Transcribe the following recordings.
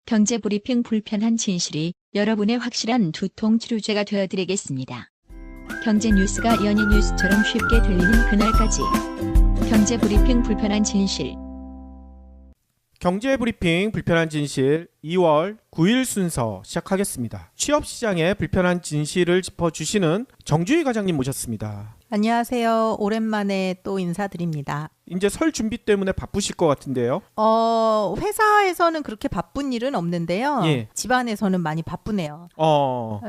경제브리핑 불편한 진실이 여러분의 확실한 두통 치료제가 되어드리겠습니다. 경제 뉴스가 연예 뉴스처럼 쉽게 들리는 그날까지. 경제브리핑 불편한 진실. 경제브리핑 불편한 진실 2월 9일 순서 시작하겠습니다. 취업시장의 불편한 진실을 짚어주시는 정주희 과장님 모셨습니다. 안녕하세요. 오랜만에 또 인사드립니다. 이제 설 준비 때문에 바쁘실 것 같은데요. 회사에서는 그렇게 바쁜 일은 없는데요. 예. 집안에서는 많이 바쁘네요. 어,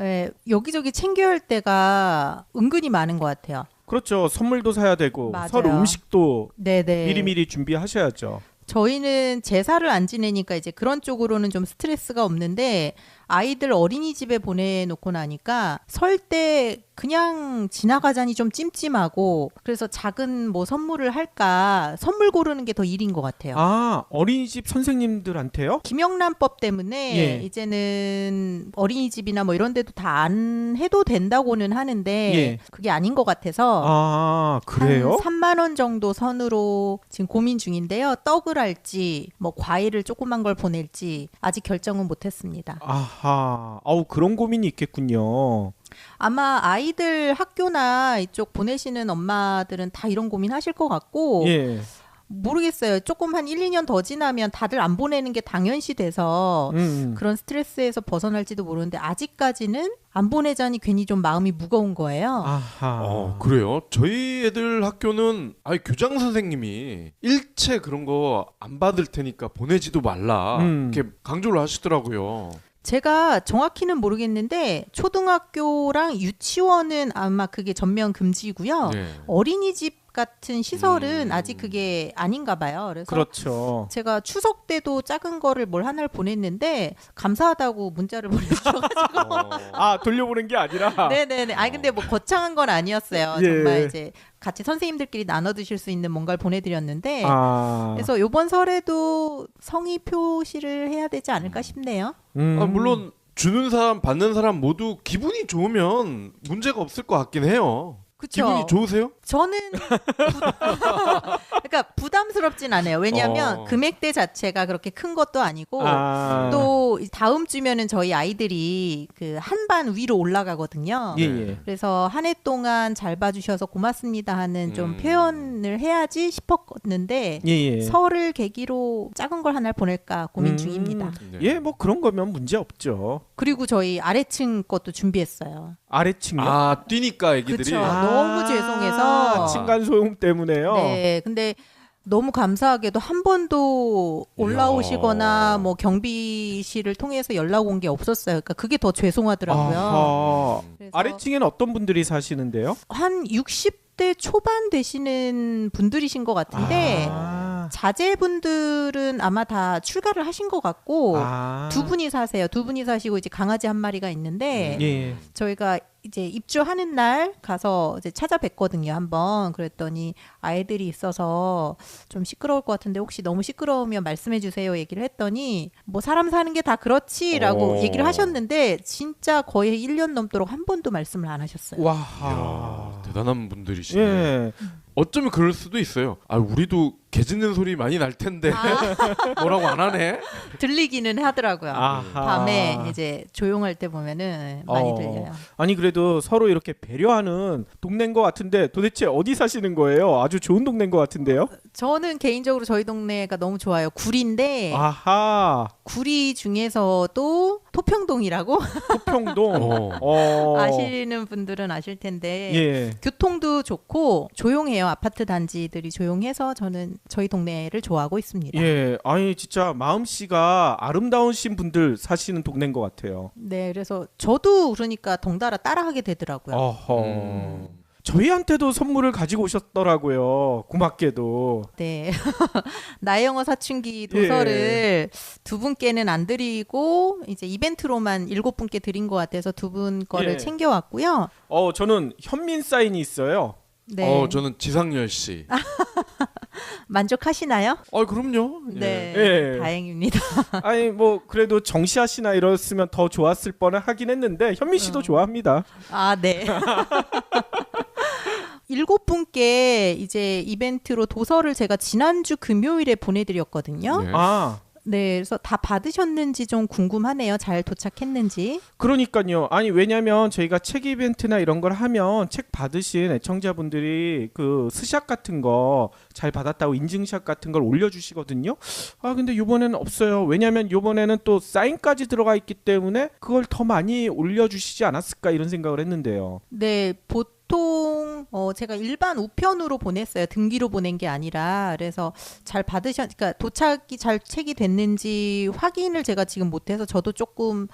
여기저기 챙겨야 할 때가 은근히 많은 것 같아요. 그렇죠. 선물도 사야 되고 맞아요. 설 음식도 네네. 미리미리 준비하셔야죠. 저희는 제사를 안 지내니까 이제 그런 쪽으로는 좀 스트레스가 없는데 아이들 어린이집에 보내놓고 나니까 설 때 그냥 지나가자니 좀 찜찜하고 그래서 작은 뭐 선물을 할까 선물 고르는 게 더 일인 것 같아요. 아, 어린이집 선생님들한테요? 김영란법 때문에 예. 이제는 어린이집이나 뭐 이런 데도 다 안 해도 된다고는 하는데 예. 그게 아닌 것 같아서 아, 그래요? 한 3만 원 정도 선으로 지금 고민 중인데요. 떡을 할지 뭐 과일을 조그만 걸 보낼지 아직 결정은 못했습니다. 아하, 그런 고민이 있겠군요. 아마 아이들 학교나 이쪽 보내시는 엄마들은 다 이런 고민 하실 것 같고 예. 모르겠어요. 조금 한 1, 2년 더 지나면 다들 안 보내는 게 당연시 돼서 그런 스트레스에서 벗어날지도 모르는데 아직까지는 안 보내자니 괜히 좀 마음이 무거운 거예요. 아하. 그래요? 저희 애들 학교는 아예 교장 선생님이 일체 그런 거 안 받을 테니까 보내지도 말라 이렇게 강조를 하시더라고요. 제가 정확히는 모르겠는데 초등학교랑 유치원은 아마 그게 전면 금지고요. 네. 어린이집 같은 시설은 아직 그게 아닌가 봐요. 그래서 그렇죠. 제가 추석 때도 작은 거를 뭘 하나를 보냈는데 감사하다고 문자를 보내주셔가지고 아, 돌려보낸 게 아니라. 네네네. 아니 근데 뭐 거창한 건 아니었어요. 예. 정말 이제 같이 선생님들끼리 나눠 드실 수 있는 뭔가를 보내드렸는데 아. 그래서 이번 설에도 성의 표시를 해야 되지 않을까 싶네요. 물론 주는 사람 받는 사람 모두 기분이 좋으면 문제가 없을 것 같긴 해요. 그쵸? 기분이 좋으세요? 저는 그러니까 부담스럽진 않아요. 왜냐하면 금액대 자체가 그렇게 큰 것도 아니고 또 다음 주면은 저희 아이들이 그 한 반 위로 올라가거든요. 예. 그래서 한 해 동안 잘 봐주셔서 고맙습니다 하는 좀 표현을 해야지 싶었는데 예. 설을 계기로 작은 걸 하나 보낼까 고민 중입니다. 네. 예, 뭐 그런 거면 문제 없죠. 그리고 저희 아래층 것도 준비했어요. 아래층이요? 뛰니까 애기들이. 그쵸. 너무 죄송해서. 층간 소음 때문에요. 네, 근데 너무 감사하게도 한 번도 올라오시거나 뭐 경비실을 통해서 연락 온 게 없었어요. 그러니까 그게 더 죄송하더라고요. 아하. 그래서 아래층에는 어떤 분들이 사시는데요? 한 60대 초반 되시는 분들이신 것 같은데 자제분들은 아마 다 출가를 하신 것 같고 두 분이 사세요. 두 분이 사시고 이제 강아지 한 마리가 있는데 예. 저희가 이제 입주하는 날 가서 이제 찾아뵀거든요. 한번 그랬더니 아이들이 있어서 좀 시끄러울 것 같은데 혹시 너무 시끄러우면 말씀해 주세요 얘기를 했더니 뭐 사람 사는 게 다 그렇지라고 얘기를 하셨는데 진짜 거의 1년 넘도록 한 번도 말씀을 안 하셨어요. 와. 이야, 대단한 분들이시네. 예. 어쩌면 그럴 수도 있어요. 우리도 개 짖는 소리 많이 날 텐데 뭐라고 안 하네. 들리기는 하더라고요. 아하. 밤에 이제 조용할 때 보면은 많이 들려요. 아니 그래도 서로 이렇게 배려하는 동네인 것 같은데 도대체 어디 사시는 거예요? 아주 좋은 동네인 것 같은데요? 저는 개인적으로 저희 동네가 너무 좋아요. 구리인데 아하. 구리 중에서도 토평동이라고 토평동. 아시는 분들은 아실 텐데 예. 교통도 좋고 조용해요. 아파트 단지들이 조용해서 저는 저희 동네를 좋아하고 있습니다. 예. 아니 진짜 마음씨가 아름다우신 분들 사시는 동네인 것 같아요. 네, 그래서 저도 그러니까 덩달아 따라하게 되더라고요. 어허. 저희한테도 선물을 가지고 오셨더라고요. 고맙게도. 네. 나의 영어 사춘기 도서를 두 분께는 안 드리고 이제 이벤트로만 7분께 드린 것 같아서 두 분 거를 챙겨왔고요. 저는 현민 사인이 있어요. 네. 저는 지상열 씨. 만족하시나요? 그럼요. 네. 예. 다행입니다. 아니 뭐 그래도 정시아 씨나 이랬으면 더 좋았을 뻔을 하긴 했는데 현민 씨도 좋아합니다. 아, 네. 7분께 이제 이벤트로 도서를 제가 지난주 금요일에 보내드렸거든요. 네. 아. 네, 그래서 다 받으셨는지 좀 궁금하네요. 잘 도착했는지. 그러니까요. 아니 왜냐면 저희가 책 이벤트나 이런 걸 하면 책 받으신 애청자분들이 그 스샷 같은 거 잘 받았다고 인증샷 같은 걸 올려주시거든요. 아 근데 이번에는 없어요. 왜냐면 이번에는 또 사인까지 들어가 있기 때문에 그걸 더 많이 올려주시지 않았을까 이런 생각을 했는데요. 네, 보통 제가 일반 우편으로 보냈어요. 등기로 보낸 게 아니라. 그래서 그러니까 도착이 잘 책이 됐는지 확인을 제가 지금 못해서 저도 조금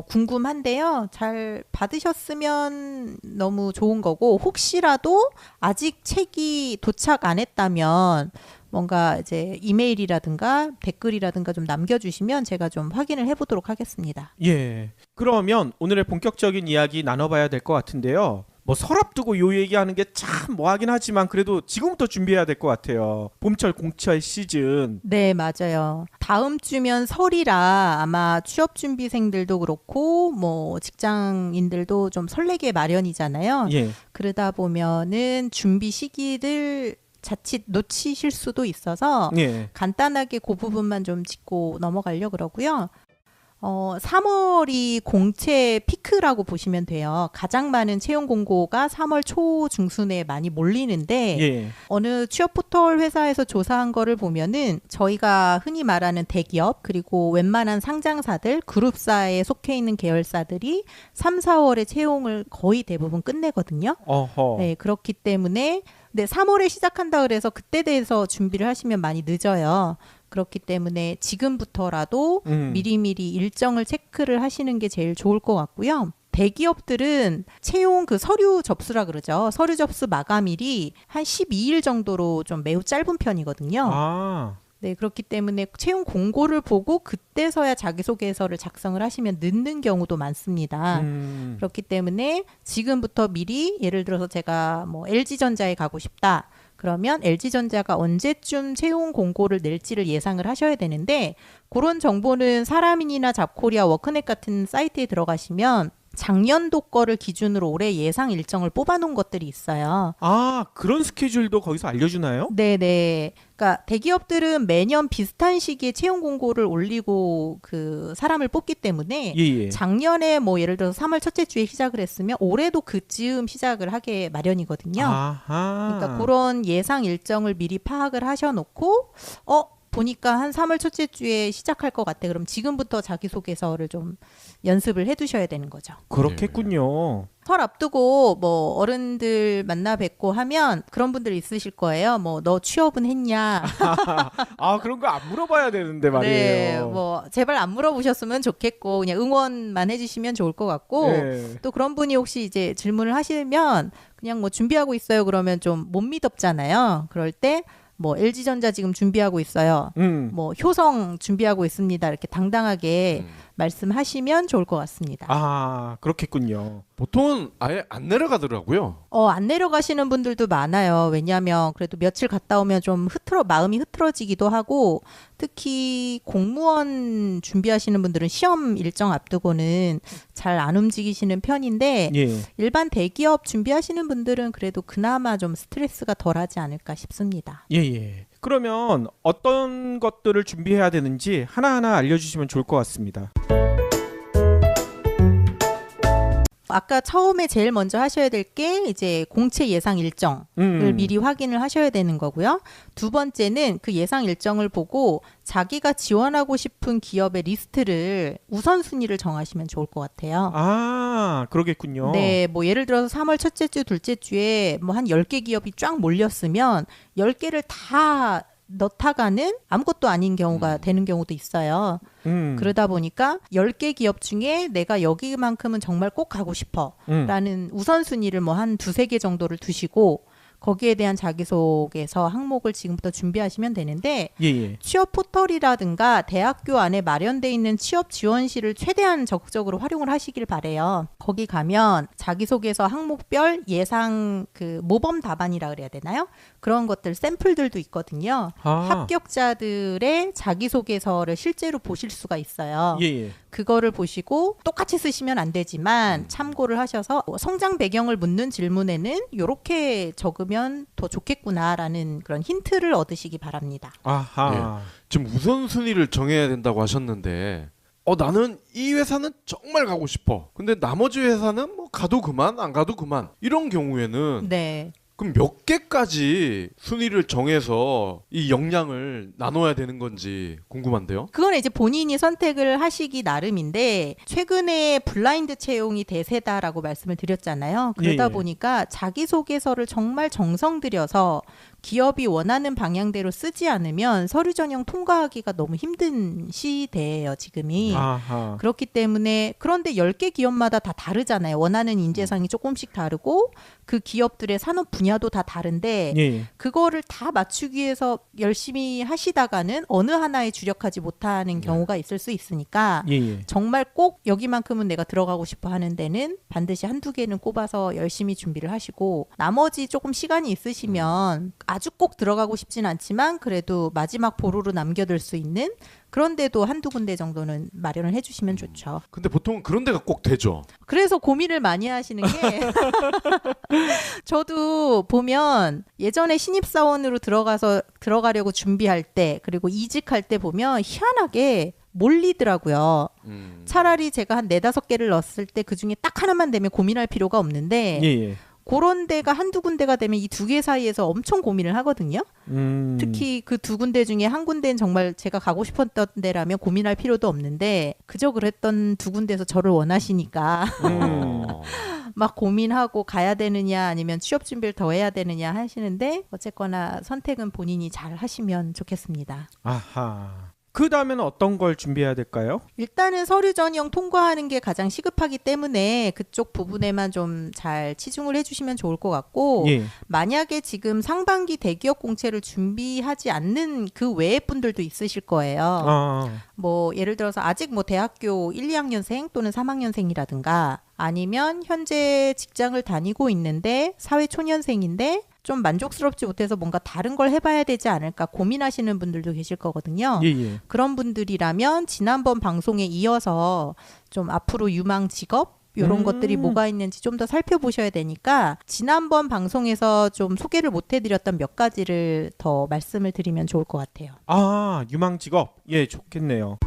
궁금한데요. 잘 받으셨으면 너무 좋은 거고, 혹시라도 아직 책이 도착 안 했다면 뭔가 이제 이메일이라든가 댓글이라든가 좀 남겨주시면 제가 좀 확인을 해보도록 하겠습니다. 예. 그러면 오늘의 본격적인 이야기 나눠봐야 될 것 같은데요. 뭐 설 앞두고 요 얘기하는 게 참 뭐하긴 하지만 그래도 지금부터 준비해야 될 것 같아요. 봄철 공철 시즌. 네, 맞아요. 다음 주면 설이라 아마 취업준비생들도 그렇고 뭐 직장인들도 좀 설레게 마련이잖아요. 예. 그러다 보면은 준비 시기를 자칫 놓치실 수도 있어서 예. 간단하게 그 부분만 좀 짚고 넘어가려고 그러고요. 3월이 공채 피크라고 보시면 돼요. 가장 많은 채용 공고가 3월 초 중순에 많이 몰리는데 예. 어느 취업 포털 회사에서 조사한 거를 보면은 저희가 흔히 말하는 대기업 그리고 웬만한 상장사들 그룹사에 속해 있는 계열사들이 3, 4월에 채용을 거의 대부분 끝내거든요. 어허. 네, 그렇기 때문에 근데 3월에 시작한다 그래서 그때 대해서 준비를 하시면 많이 늦어요. 그렇기 때문에 지금부터라도 미리미리 일정을 체크를 하시는 게 제일 좋을 것 같고요. 대기업들은 채용 그 서류 접수라 그러죠. 서류 접수 마감일이 한 12일 정도로 좀 매우 짧은 편이거든요. 아. 네, 그렇기 때문에 채용 공고를 보고 그때서야 자기소개서를 작성을 하시면 늦는 경우도 많습니다. 그렇기 때문에 지금부터 미리 예를 들어서 제가 뭐 LG전자에 가고 싶다. 그러면 LG전자가 언제쯤 채용 공고를 낼지를 예상을 하셔야 되는데 그런 정보는 사람인이나 잡코리아 워크넷 같은 사이트에 들어가시면 작년도 거를 기준으로 올해 예상 일정을 뽑아놓은 것들이 있어요. 아, 그런 스케줄도 거기서 알려주나요? 네네. 그러니까 대기업들은 매년 비슷한 시기에 채용 공고를 올리고 그 사람을 뽑기 때문에 예. 작년에 뭐 예를 들어서 3월 첫째 주에 시작을 했으면 올해도 그즈음 시작을 하게 마련이거든요. 아하. 그러니까 그런 예상 일정을 미리 파악을 하셔놓고 보니까 한 3월 첫째 주에 시작할 것 같아. 그럼 지금부터 자기소개서를 좀 연습을 해두셔야 되는 거죠. 그렇겠군요. 설 앞두고 뭐 어른들 만나 뵙고 하면 그런 분들 있으실 거예요. 뭐 너 취업은 했냐? 아, 그런 거 안 물어봐야 되는데 말이에요. 네, 뭐 제발 안 물어보셨으면 좋겠고 그냥 응원만 해주시면 좋을 것 같고 네. 또 그런 분이 혹시 이제 질문을 하시면 그냥 뭐 준비하고 있어요. 그러면 좀 못 믿었잖아요. 그럴 때 뭐 LG전자 지금 준비하고 있어요. 뭐 효성 준비하고 있습니다. 이렇게 당당하게 말씀하시면 좋을 것 같습니다. 아, 그렇겠군요. 보통은 아예 안 내려가더라고요. 안 내려가시는 분들도 많아요. 왜냐하면 그래도 며칠 갔다 오면 좀 마음이 흐트러지기도 하고 특히 공무원 준비하시는 분들은 시험 일정 앞두고는 잘 안 움직이시는 편인데 예. 일반 대기업 준비하시는 분들은 그래도 그나마 좀 스트레스가 덜하지 않을까 싶습니다. 예. 그러면 어떤 것들을 준비해야 되는지 하나하나 알려주시면 좋을 것 같습니다. 아까 처음에 제일 먼저 하셔야 될 게 이제 공채 예상 일정을 미리 확인을 하셔야 되는 거고요. 두 번째는 그 예상 일정을 보고 자기가 지원하고 싶은 기업의 리스트를 우선순위를 정하시면 좋을 것 같아요. 아, 그러겠군요. 네, 뭐 예를 들어서 3월 첫째 주, 둘째 주에 뭐 한 10개 기업이 쫙 몰렸으면 10개를 다 넣다가는 아무것도 아닌 경우가 되는 경우도 있어요. 그러다 보니까 10개 기업 중에 내가 여기만큼은 정말 꼭 가고 싶어 라는 우선순위를 뭐 한 두세 개 정도를 두시고 거기에 대한 자기소개서 항목을 지금부터 준비하시면 되는데 예. 취업 포털이라든가 대학교 안에 마련돼 있는 취업 지원실을 최대한 적극적으로 활용을 하시길 바래요. 거기 가면 자기소개서 항목별 예상 그 모범 답안이라 그래야 되나요? 그런 것들 샘플들도 있거든요. 합격자들의 자기소개서를 실제로 보실 수가 있어요. 예. 그거를 보시고 똑같이 쓰시면 안 되지만 참고를 하셔서 성장 배경을 묻는 질문에는 이렇게 적으면 잡으면 더 좋겠구나라는 그런 힌트를 얻으시기 바랍니다. 아하. 지금 우선순위를 정해야 된다고 하셨는데 나는 이 회사는 정말 가고 싶어. 근데 나머지 회사는 뭐 가도 그만 안 가도 그만. 이런 경우에는 네. 그럼 몇 개까지 순위를 정해서 이 역량을 나눠야 되는 건지 궁금한데요. 그건 이제 본인이 선택을 하시기 나름인데 최근에 블라인드 채용이 대세다라고 말씀을 드렸잖아요. 그러다 예. 보니까 자기소개서를 정말 정성 들여서 기업이 원하는 방향대로 쓰지 않으면 서류 전형 통과하기가 너무 힘든 시대예요, 지금이. 아하. 그렇기 때문에 그런데 10개 기업마다 다 다르잖아요. 원하는 인재상이 조금씩 다르고 그 기업들의 산업 분야도 다 다른데 예. 그거를 다 맞추기 위해서 열심히 하시다가는 어느 하나에 주력하지 못하는 경우가 있을 수 있으니까 예. 정말 꼭 여기만큼은 내가 들어가고 싶어 하는 데는 반드시 한두 개는 꼽아서 열심히 준비를 하시고 나머지 조금 시간이 있으시면 아주 꼭 들어가고 싶진 않지만 그래도 마지막 보루로 남겨둘 수 있는 그런데도 한두 군데 정도는 마련을 해주시면 좋죠. 근데 보통 그런 데가 꼭 되죠. 그래서 고민을 많이 하시는 게 저도 보면 예전에 신입사원으로 들어가려고 준비할 때 그리고 이직할 때 보면 희한하게 몰리더라고요. 차라리 제가 한 4-5개를 넣었을 때 그중에 딱 하나만 되면 고민할 필요가 없는데 예. 그런 데가 한두 군데가 되면 이 두 개 사이에서 엄청 고민을 하거든요. 특히 그 두 군데 중에 한 군데는 정말 제가 가고 싶었던 데라면 고민할 필요도 없는데 그저 그랬던 두 군데에서 저를 원하시니까 막 고민하고 가야 되느냐 아니면 취업 준비를 더 해야 되느냐 하시는데 어쨌거나 선택은 본인이 잘 하시면 좋겠습니다. 아하. 그 다음에는 어떤 걸 준비해야 될까요? 일단은 서류 전형 통과하는 게 가장 시급하기 때문에 그쪽 부분에만 좀 잘 치중을 해주시면 좋을 것 같고 예. 만약에 지금 상반기 대기업 공채를 준비하지 않는 그 외의 분들도 있으실 거예요. 뭐 예를 들어서 아직 뭐 대학교 1, 2학년생 또는 3학년생이라든가 아니면 현재 직장을 다니고 있는데 사회초년생인데 좀 만족스럽지 못해서 뭔가 다른 걸 해봐야 되지 않을까 고민하시는 분들도 계실 거거든요. 예. 그런 분들이라면 지난번 방송에 이어서 좀 앞으로 유망 직업 이런 것들이 뭐가 있는지 좀 더 살펴보셔야 되니까 지난번 방송에서 좀 소개를 못 해드렸던 몇 가지를 더 말씀을 드리면 좋을 것 같아요. 아, 유망 직업. 예, 좋겠네요.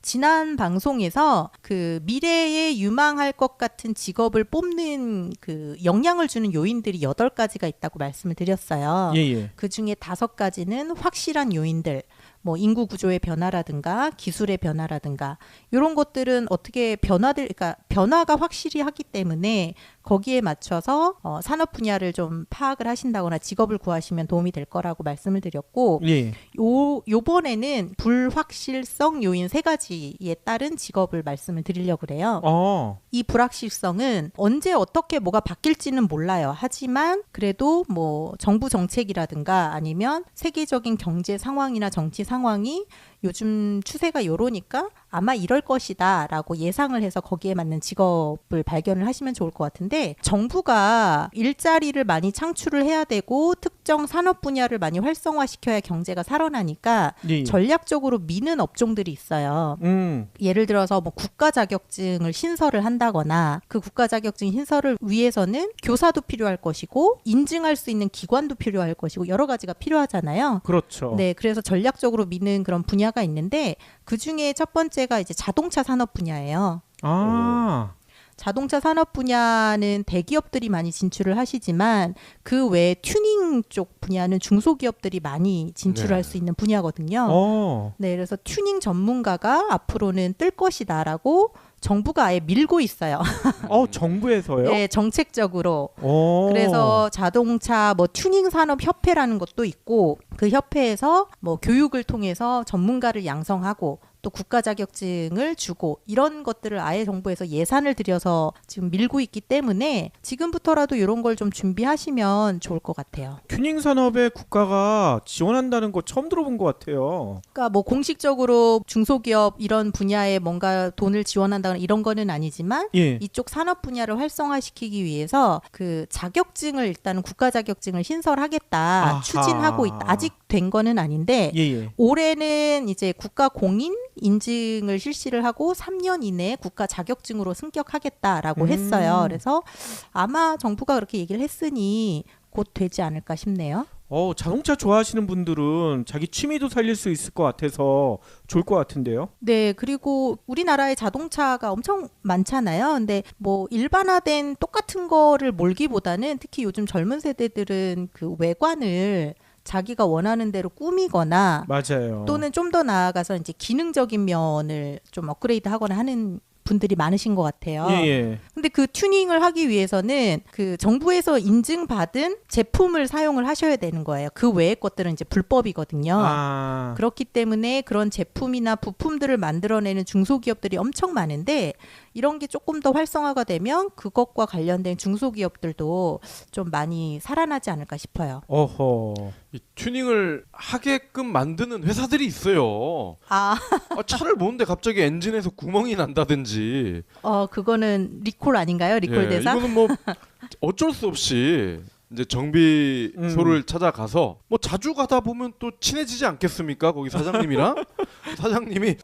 지난 방송에서 그 미래에 유망할 것 같은 직업을 뽑는 그 영향을 주는 요인들이 8가지가 있다고 말씀을 드렸어요. 예. 그 중에 5가지는 확실한 요인들, 뭐 인구 구조의 변화라든가 기술의 변화라든가 이런 것들은 어떻게 그러니까 변화가 확실히 하기 때문에 거기에 맞춰서 산업 분야를 좀 파악을 하신다거나 직업을 구하시면 도움이 될 거라고 말씀을 드렸고 예. 요번에는 불확실성 요인 3가지에 따른 직업을 말씀을 드리려고 그래요. 이 불확실성은 언제 어떻게 뭐가 바뀔지는 몰라요. 하지만 그래도 뭐 정부 정책이라든가 아니면 세계적인 경제 상황이나 정치 상황이 요즘 추세가 이러니까 아마 이럴 것이다 라고 예상을 해서 거기에 맞는 직업을 발견을 하시면 좋을 것 같은데 정부가 일자리를 많이 창출을 해야 되고 특정 산업 분야를 많이 활성화시켜야 경제가 살아나니까 예. 전략적으로 미는 업종들이 있어요. 예를 들어서 뭐 국가 자격증을 신설을 한다거나 그 국가 자격증 신설을 위해서는 교사도 필요할 것이고 인증할 수 있는 기관도 필요할 것이고 여러 가지가 필요하잖아요. 그렇죠. 네, 그래서 전략적으로 미는 그런 분야가 있는데 그 중에 첫 번째가 이제 자동차 산업 분야예요. 자동차 산업 분야는 대기업들이 많이 진출을 하시지만 그 외에 튜닝 쪽 분야는 중소기업들이 많이 진출할 수 있는 분야거든요. 네, 그래서 튜닝 전문가가 앞으로는 뜰 것이다라고 정부가 아예 밀고 있어요. 정부에서요? 네, 정책적으로. 그래서 자동차 뭐 튜닝 산업 협회라는 것도 있고 그 협회에서 뭐 교육을 통해서 전문가를 양성하고 또 국가 자격증을 주고 이런 것들을 아예 정부에서 예산을 들여서 지금 밀고 있기 때문에 지금부터라도 이런 걸 좀 준비하시면 좋을 것 같아요. 튜닝 산업에 국가가 지원한다는 거 처음 들어본 것 같아요. 그러니까 뭐 공식적으로 중소기업 이런 분야에 뭔가 돈을 지원한다거나 거 이런 거는 아니지만 예. 이쪽 산업 분야를 활성화시키기 위해서 그 자격증을 일단은 국가 자격증을 신설하겠다 아하. 추진하고 있다. 아직 된 거는 아닌데 예. 올해는 이제 국가 공인 인증을 실시를 하고 3년 이내에 국가 자격증으로 승격하겠다라고 했어요. 그래서 아마 정부가 그렇게 얘기를 했으니 곧 되지 않을까 싶네요. 자동차 좋아하시는 분들은 자기 취미도 살릴 수 있을 것 같아서 좋을 것 같은데요. 네, 그리고 우리나라에 자동차가 엄청 많잖아요. 근데 뭐 일반화된 똑같은 거를 몰기보다는 특히 요즘 젊은 세대들은 그 외관을 자기가 원하는 대로 꾸미거나 맞아요. 또는 좀 더 나아가서 이제 기능적인 면을 좀 업그레이드 하거나 하는 분들이 많으신 것 같아요. 예. 근데 그 튜닝을 하기 위해서는 그 정부에서 인증받은 제품을 사용을 하셔야 되는 거예요. 그 외의 것들은 이제 불법이거든요. 그렇기 때문에 그런 제품이나 부품들을 만들어내는 중소기업들이 엄청 많은데 이런 게 조금 더 활성화가 되면 그것과 관련된 중소기업들도 좀 많이 살아나지 않을까 싶어요. 어허. 이 튜닝을 하게끔 만드는 회사들이 있어요. 차를 모는데 갑자기 엔진에서 구멍이 난다든지. 그거는 리콜 아닌가요? 리콜 대상? 이거는 뭐 어쩔 수 없이 이제 정비소를 찾아가서 뭐 자주 가다 보면 또 친해지지 않겠습니까? 거기 사장님이랑 사장님이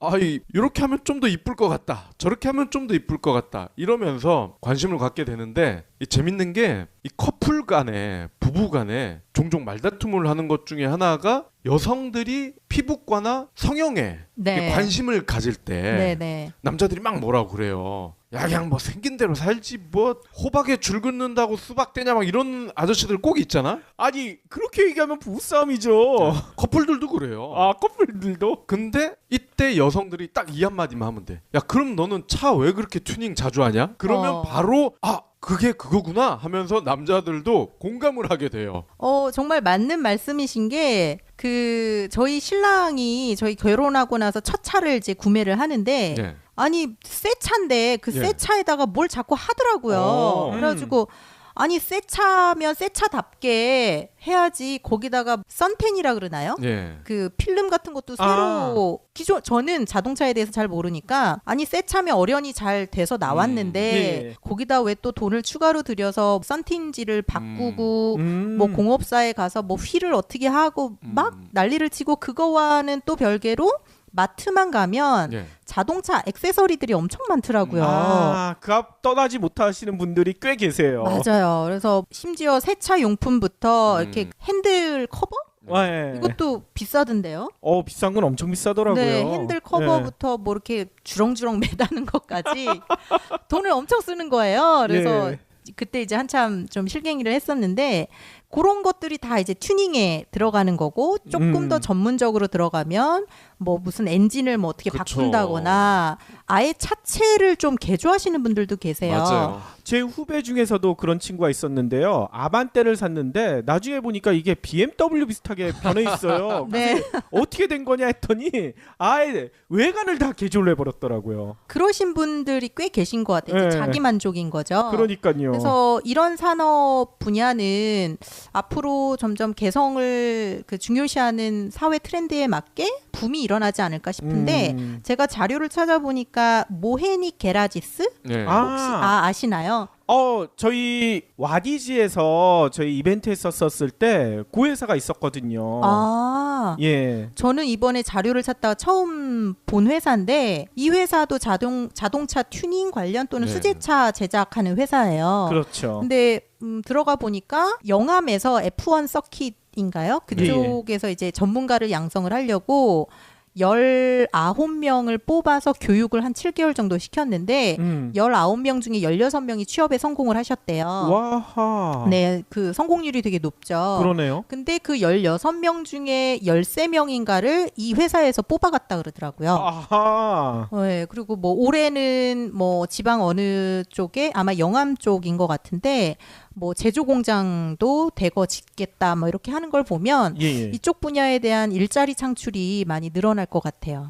이렇게 하면 좀 더 이쁠 것 같다. 저렇게 하면 좀 더 이쁠 것 같다. 이러면서 관심을 갖게 되는데 이 재밌는 게 이 커플 간에 부부 간에 종종 말다툼을 하는 것 중에 하나가 여성들이 피부과나 성형에 관심을 가질 때 남자들이 막 뭐라고 그래요. 야 그냥 뭐 생긴 대로 살지 뭐 호박에 줄 긋는다고 수박 되냐 막 이런 아저씨들 꼭 있잖아. 아니 그렇게 얘기하면 부부싸움이죠. 커플들도 그래요. 커플들도? 근데 이때 여성들이 딱 이 한마디만 하면 돼. 야 그럼 너는 차 왜 그렇게 튜닝 자주 하냐? 그러면 바로 그게 그거구나 하면서 남자들도 공감을 하게 돼요. 정말 맞는 말씀이신 게 저희 신랑이 저희 결혼하고 나서 첫 차를 이제 구매를 하는데 아니 새 차인데 그 새 차에다가 뭘 자꾸 하더라고요. 그래가지고 아니 새 차면 새 차답게 해야지. 거기다가 선텐이라 그러나요? 그 필름 같은 것도 새로 기존 저는 자동차에 대해서 잘 모르니까 아니 새 차면 어련히 잘 돼서 나왔는데 거기다 왜 또 돈을 추가로 들여서 선틴지를 바꾸고 뭐 공업사에 가서 뭐 휠을 어떻게 하고 막 난리를 치고 그거와는 또 별개로 마트만 가면 자동차 액세서리들이 엄청 많더라고요. 그 앞 떠나지 못하시는 분들이 꽤 계세요. 맞아요. 그래서 심지어 세차 용품부터 이렇게 핸들 커버? 이것도 비싸던데요? 비싼 건 엄청 비싸더라고요. 네, 핸들 커버부터 뭐 이렇게 주렁주렁 매다는 것까지 돈을 엄청 쓰는 거예요. 그래서 그때 이제 한참 좀 실갱이를 했었는데 그런 것들이 다 이제 튜닝에 들어가는 거고 조금 더 전문적으로 들어가면 뭐 무슨 엔진을 뭐 어떻게 바꾼다거나 아예 차체를 좀 개조하시는 분들도 계세요. 맞아요. 제 후배 중에서도 그런 친구가 있었는데요. 아반떼를 샀는데 나중에 보니까 이게 BMW 비슷하게 변해 있어요. 어떻게 된 거냐 했더니 아예 외관을 다 개조를 해버렸더라고요. 그러신 분들이 꽤 계신 것 같아요. 자기 만족인 거죠. 그러니까요. 그래서 이런 산업 분야는 앞으로 점점 개성을 중요시하는 사회 트렌드에 맞게 붐이 일어나지 않을까 싶은데 제가 자료를 찾아보니까 모헤닉 게라지스 혹시 아시나요? 저희 와디지에서 저희 이벤트 했었을 때 그 회사가 있었거든요. 저는 이번에 자료를 찾다가 처음 본 회사인데 이 회사도 자동차 튜닝 관련 또는 수제차 제작하는 회사예요. 그렇죠. 근데 들어가 보니까 영암에서 F1 서킷인가요? 그쪽에서 이제 전문가를 양성을 하려고 19명을 뽑아서 교육을 한 7개월 정도 시켰는데 19명 중에 16명이 취업에 성공을 하셨대요. 와하. 네, 그 성공률이 되게 높죠. 그러네요. 근데 그 16명 중에 13명인가를 이 회사에서 뽑아갔다 그러더라고요. 아하. 네, 그리고 뭐 올해는 뭐 지방 어느 쪽에 아마 영암 쪽인 것 같은데 뭐 제조 공장도 대거 짓겠다 뭐 이렇게 하는 걸 보면 이쪽 분야에 대한 일자리 창출이 많이 늘어날 것 같아요.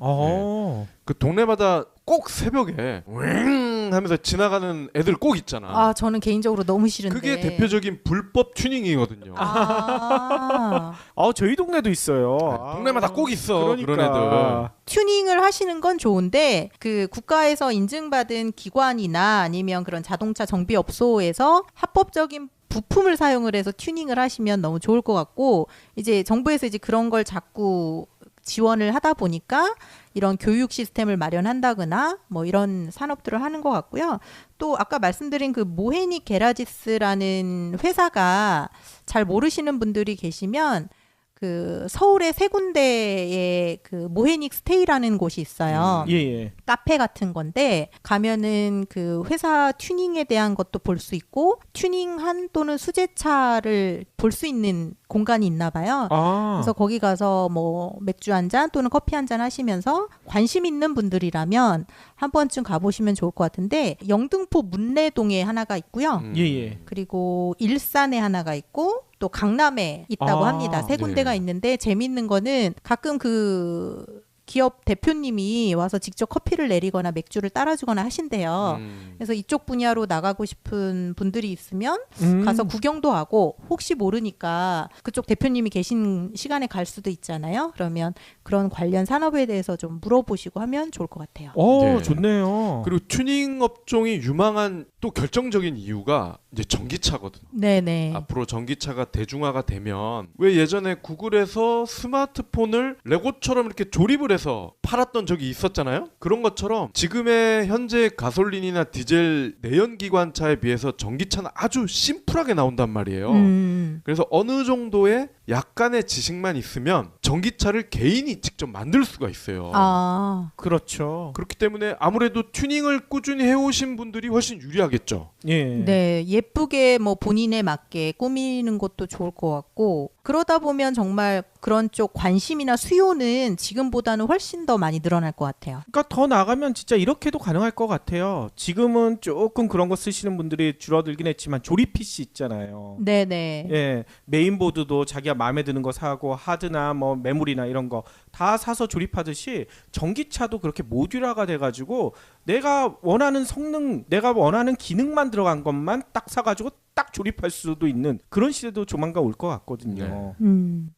그 동네마다 꼭 새벽에 왱 하면서 지나가는 애들 꼭 있잖아. 아, 저는 개인적으로 너무 싫은데. 그게 대표적인 불법 튜닝이거든요. 아, 저희 동네도 있어요. 동네마다 꼭 있어. 그러니까. 그런 애들. 튜닝을 하시는 건 좋은데 그 국가에서 인증받은 기관이나 아니면 그런 자동차 정비업소에서 합법적인 부품을 사용을 해서 튜닝을 하시면 너무 좋을 것 같고, 이제 정부에서 이제 그런 걸 자꾸 지원을 하다 보니까 이런 교육 시스템을 마련한다거나 뭐 이런 산업들을 하는 것 같고요. 또 아까 말씀드린 그 모헤닉 게라지스라는 회사가 잘 모르시는 분들이 계시면 그 서울의 세 군데에 그 모헤닉 스테이라는 곳이 있어요. 예. 카페 같은 건데 가면은 그 회사 튜닝에 대한 것도 볼 수 있고 튜닝한 또는 수제차를 볼 수 있는 공간이 있나 봐요. 그래서 거기 가서 뭐 맥주 한 잔 또는 커피 한 잔 하시면서 관심 있는 분들이라면 한 번쯤 가보시면 좋을 것 같은데, 영등포 문내동에 하나가 있고요. 예. 그리고 일산에 하나가 있고 또 강남에 있다고 합니다. 세 군데가 네. 있는데 재밌는 거는 가끔 그 기업 대표님이 와서 직접 커피를 내리거나 맥주를 따라주거나 하신대요. 그래서 이쪽 분야로 나가고 싶은 분들이 있으면 가서 구경도 하고, 혹시 모르니까 그쪽 대표님이 계신 시간에 갈 수도 있잖아요. 그러면 그런 관련 산업에 대해서 좀 물어보시고 하면 좋을 것 같아요. 네. 좋네요. 그리고 튜닝 업종이 유망한 또 결정적인 이유가 이제 전기차거든. 네네. 앞으로 전기차가 대중화가 되면, 왜 예전에 구글에서 스마트폰을 레고처럼 이렇게 조립을 해서 팔았던 적이 있었잖아요. 그런 것처럼 지금의 현재 가솔린이나 디젤 내연기관차에 비해서 전기차는 아주 심플하게 나온단 말이에요. 그래서 어느 정도의 약간의 지식만 있으면 전기차를 개인이 직접 만들 수가 있어요. 아, 그렇죠. 그렇기 때문에 아무래도 튜닝을 꾸준히 해오신 분들이 훨씬 유리하겠죠. 예. 네, 예쁘게 뭐 본인에 맞게 꾸미는 것도 좋을 것 같고, 그러다 보면 정말 그런 쪽 관심이나 수요는 지금보다는 훨씬 더 많이 늘어날 것 같아요. 그러니까 더 나가면 진짜 이렇게도 가능할 것 같아요. 지금은 조금 그런 거 쓰시는 분들이 줄어들긴 했지만 조립 PC 있잖아요. 네네. 예, 메인보드도 자기가 마음에 드는 거 사고 하드나 뭐 메모리나 이런 거 다 사서 조립하듯이 전기차도 그렇게 모듈화가 돼가지고 내가 원하는 성능, 내가 원하는 기능만 들어간 것만 딱 사가지고 딱 조립할 수도 있는 그런 시대도 조만간 올 것 같거든요.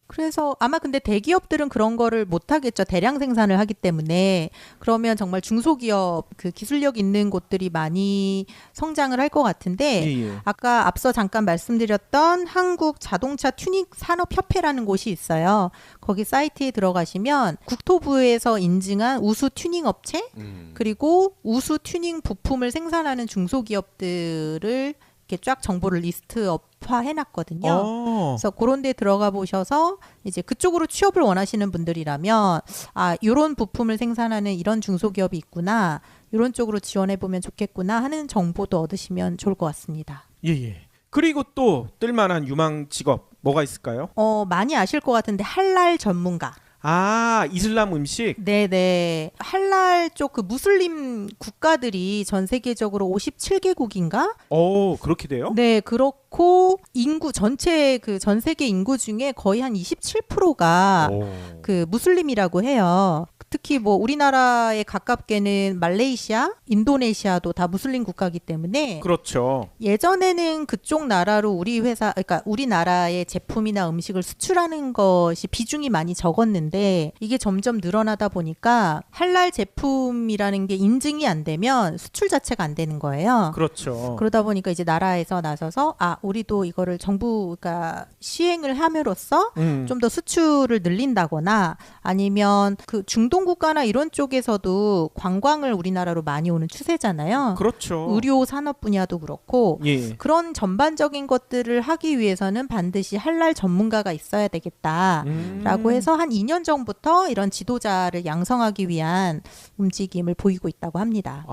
그래서 아마 근데 대기업들은 그런 거를 못 하겠죠. 대량 생산을 하기 때문에. 그러면 정말 중소기업 그 기술력 있는 곳들이 많이 성장을 할 것 같은데, 예. 아까 앞서 잠깐 말씀드렸던 한국 자동차 튜닝 산업협회라는 곳이 있어요. 거기 사이트에 들어가시면 국토부에서 인증한 우수 튜닝 업체, 그리고 우수 튜닝 부품을 생산하는 중소기업들을 이렇게 쫙 정보를 리스트업화 해놨거든요. 그래서 그런 데 들어가 보셔서 이제 그쪽으로 취업을 원하시는 분들이라면, 아, 요런 부품을 생산하는 이런 중소기업이 있구나, 요런 쪽으로 지원해 보면 좋겠구나 하는 정보도 얻으시면 좋을 것 같습니다. 예. 그리고 또 뜰만한 유망 직업 뭐가 있을까요? 많이 아실 것 같은데 할랄 전문가. 이슬람 음식. 네네. 할랄 쪽 그 무슬림 국가들이 전 세계적으로 57개국인가? 그렇게 돼요? 네, 그렇고 인구 전체 그 전 세계 인구 중에 거의 한 27%가 그 무슬림이라고 해요. 특히 뭐 우리나라에 가깝게는 말레이시아, 인도네시아도 다 무슬림 국가이기 때문에 그렇죠. 예전에는 그쪽 나라로 그러니까 우리나라의 제품이나 음식을 수출하는 것이 비중이 많이 적었는데, 이게 점점 늘어나다 보니까 할랄 제품이라는 게 인증이 안 되면 수출 자체가 안 되는 거예요. 그렇죠. 그러다 보니까 이제 나라에서 나서서 우리도 이거를 정부가 시행을 함으로써 좀 더 수출을 늘린다거나, 아니면 그 중동 국가나 이런 쪽에서도 관광을 우리나라로 많이 오는 추세잖아요. 그렇죠. 의료 산업 분야도 그렇고, 예. 그런 전반적인 것들을 하기 위해서는 반드시 할랄 전문가가 있어야 되겠다라고 해서 한 2년 전부터 이런 지도자를 양성하기 위한 움직임을 보이고 있다고 합니다.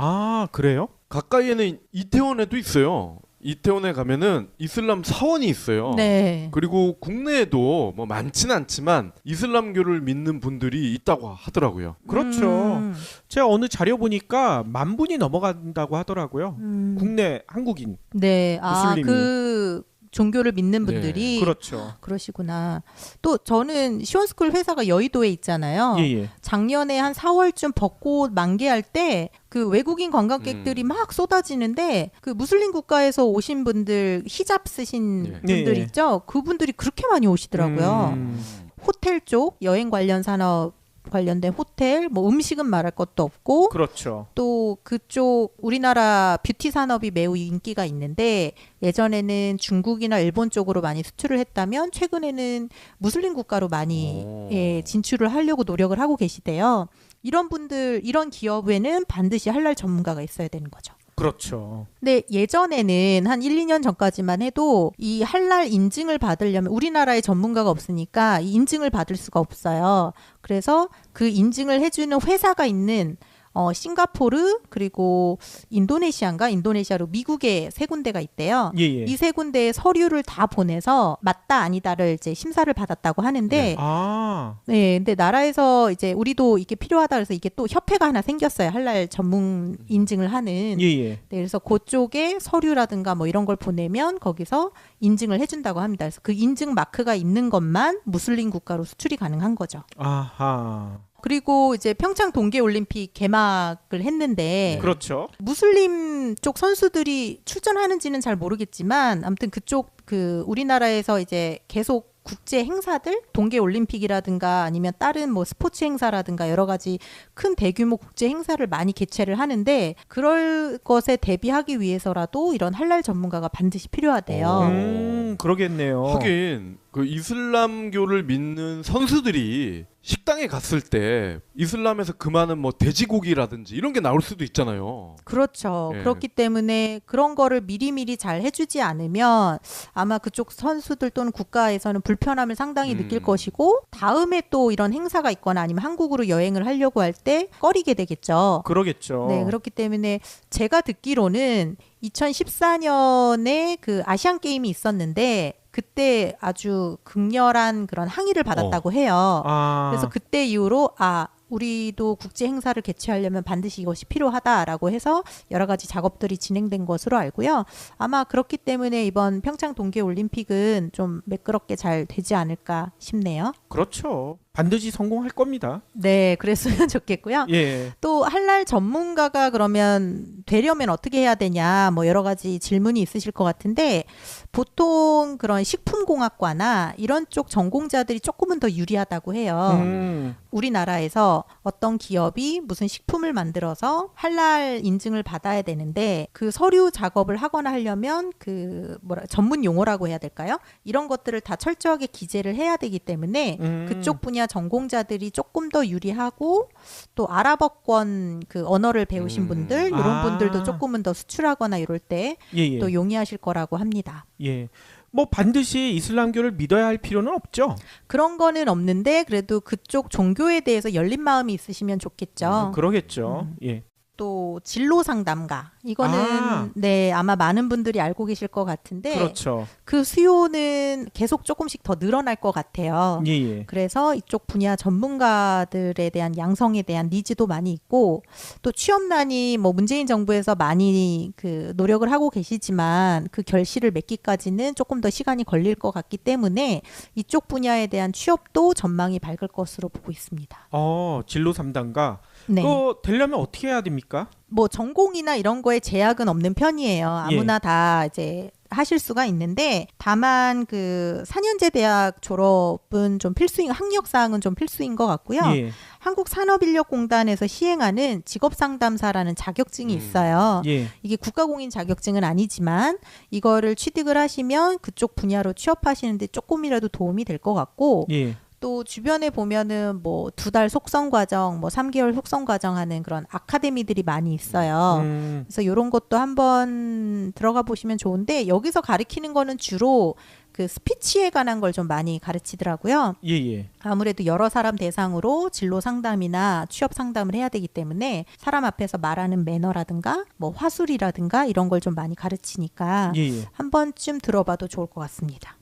그래요? 가까이에는 이태원에도 있어요. 이태원에 가면은 이슬람 사원이 있어요. 네. 그리고 국내에도 뭐 많지는 않지만 이슬람교를 믿는 분들이 있다고 하더라고요. 그렇죠. 제가 어느 자료 보니까 10,000분이 넘어간다고 하더라고요. 국내 한국인. 네. 무슬림이. 그 종교를 믿는 분들이 그렇죠. 그러시구나. 또 저는 시원스쿨 회사가 여의도에 있잖아요. 예, 예. 작년에 한 4월쯤 벚꽃 만개할 때 그 외국인 관광객들이 막 쏟아지는데 그 무슬림 국가에서 오신 분들 히잡 쓰신 네. 분들 네. 있죠. 그분들이 그렇게 많이 오시더라고요. 호텔 쪽 여행 관련 산업 관련된 호텔 뭐 음식은 말할 것도 없고 그렇죠. 또 그쪽 우리나라 뷰티 산업이 매우 인기가 있는데 예전에는 중국이나 일본 쪽으로 많이 수출을 했다면 최근에는 무슬림 국가로 많이 진출을 하려고 노력을 하고 계시대요. 이런 분들 이런 기업에는 반드시 할랄 전문가가 있어야 되는 거죠. 그렇죠. 근데 예전에는 한 1, 2년 전까지만 해도 이 할랄 인증을 받으려면 우리나라에 전문가가 없으니까 이 인증을 받을 수가 없어요. 그래서 그 인증을 해주는 회사가 있는 싱가포르 그리고 인도네시아로 미국에 3군데가 있대요. 예, 예. 이 3군데의 서류를 다 보내서 맞다 아니다를 이제 심사를 받았다고 하는데 근데 나라에서 이제 우리도 이게 필요하다 그래서 이게 또 협회가 하나 생겼어요. 할랄 전문 인증을 하는. 예, 예. 네, 그래서 그쪽에 서류라든가 뭐 이런 걸 보내면 거기서 인증을 해준다고 합니다. 그래서 그 인증 마크가 있는 것만 무슬림 국가로 수출이 가능한 거죠. 아하. 그리고 이제 평창 동계올림픽 개막을 했는데 그렇죠. 무슬림 쪽 선수들이 출전하는지는 잘 모르겠지만 아무튼 그쪽 그 우리나라에서 이제 계속 국제 행사들 동계올림픽이라든가 아니면 다른 뭐 스포츠 행사라든가 여러 가지 큰 대규모 국제 행사를 많이 개최를 하는데 그럴 것에 대비하기 위해서라도 이런 할랄 전문가가 반드시 필요하대요. 그러겠네요. 하긴 그 이슬람교를 믿는 선수들이 식당에 갔을 때 이슬람에서 금하는 뭐 돼지고기라든지 이런 게 나올 수도 있잖아요. 그렇죠. 예. 그렇기 때문에 그런 거를 미리미리 잘 해주지 않으면 아마 그쪽 선수들 또는 국가에서는 불편함을 상당히 느낄 것이고 다음에 또 이런 행사가 있거나 아니면 한국으로 여행을 하려고 할 때 꺼리게 되겠죠. 그러겠죠. 네, 그렇기 때문에 제가 듣기로는 2014년에 그 아시안 게임이 있었는데 그때 아주 극렬한 그런 항의를 받았다고 해요. 그래서 그때 이후로 우리도 국제 행사를 개최하려면 반드시 이것이 필요하다라고 해서 여러 가지 작업들이 진행된 것으로 알고요. 아마 그렇기 때문에 이번 평창 동계올림픽은 좀 매끄럽게 잘 되지 않을까 싶네요. 그렇죠. 반드시 성공할 겁니다. 네, 그랬으면 좋겠고요. 예. 또 할랄 전문가가 그러면 되려면 어떻게 해야 되냐 뭐 여러 가지 질문이 있으실 것 같은데 보통 그런 식품공학과나 이런 쪽 전공자들이 조금은 더 유리하다고 해요. 우리나라에서 어떤 기업이 무슨 식품을 만들어서 할랄 인증을 받아야 되는데 그 서류 작업을 하거나 하려면 그 전문 용어라고 해야 될까요? 이런 것들을 다 철저하게 기재를 해야 되기 때문에 그쪽 분야 전공자들이 조금 더 유리하고 또 아랍어권 그 언어를 배우신 분들 이런 분들도 조금은 더 수출하거나 이럴 때 또 용이하실 거라고 합니다. 예. 뭐 반드시 이슬람교를 믿어야 할 필요는 없죠. 그런 거는 없는데 그래도 그쪽 종교에 대해서 열린 마음이 있으시면 좋겠죠. 그러겠죠. 예. 또 진로 상담가 이거는 네 아마 많은 분들이 알고 계실 것 같은데 그렇죠. 그 수요는 계속 조금씩 더 늘어날 것 같아요. 예. 그래서 이쪽 분야 전문가들에 대한 양성에 대한 니즈도 많이 있고 또 취업난이 뭐 문재인 정부에서 많이 그 노력을 하고 계시지만 그 결실을 맺기까지는 조금 더 시간이 걸릴 것 같기 때문에 이쪽 분야에 대한 취업도 전망이 밝을 것으로 보고 있습니다. 진로 3단가. 네. 그거 되려면 어떻게 해야 됩니까? 뭐 전공이나 이런 거에 제약은 없는 편이에요. 아무나 다 이제 하실 수가 있는데 다만 그 4년제 대학 졸업은 좀 필수인 학력 사항은 좀 필수인 것 같고요. 한국산업인력공단에서 시행하는 직업상담사라는 자격증이 있어요. 이게 국가공인 자격증은 아니지만 이거를 취득을 하시면 그쪽 분야로 취업하시는데 조금이라도 도움이 될 것 같고 또 주변에 보면은 뭐 2달 속성 과정, 뭐 3개월 속성 과정 하는 그런 아카데미들이 많이 있어요. 그래서 이런 것도 한번 들어가 보시면 좋은데 여기서 가르치는 거는 주로 그 스피치에 관한 걸 좀 많이 가르치더라고요. 아무래도 여러 사람 대상으로 진로 상담이나 취업 상담을 해야 되기 때문에 사람 앞에서 말하는 매너라든가 뭐 화술이라든가 이런 걸 좀 많이 가르치니까 한 번쯤 들어봐도 좋을 것 같습니다.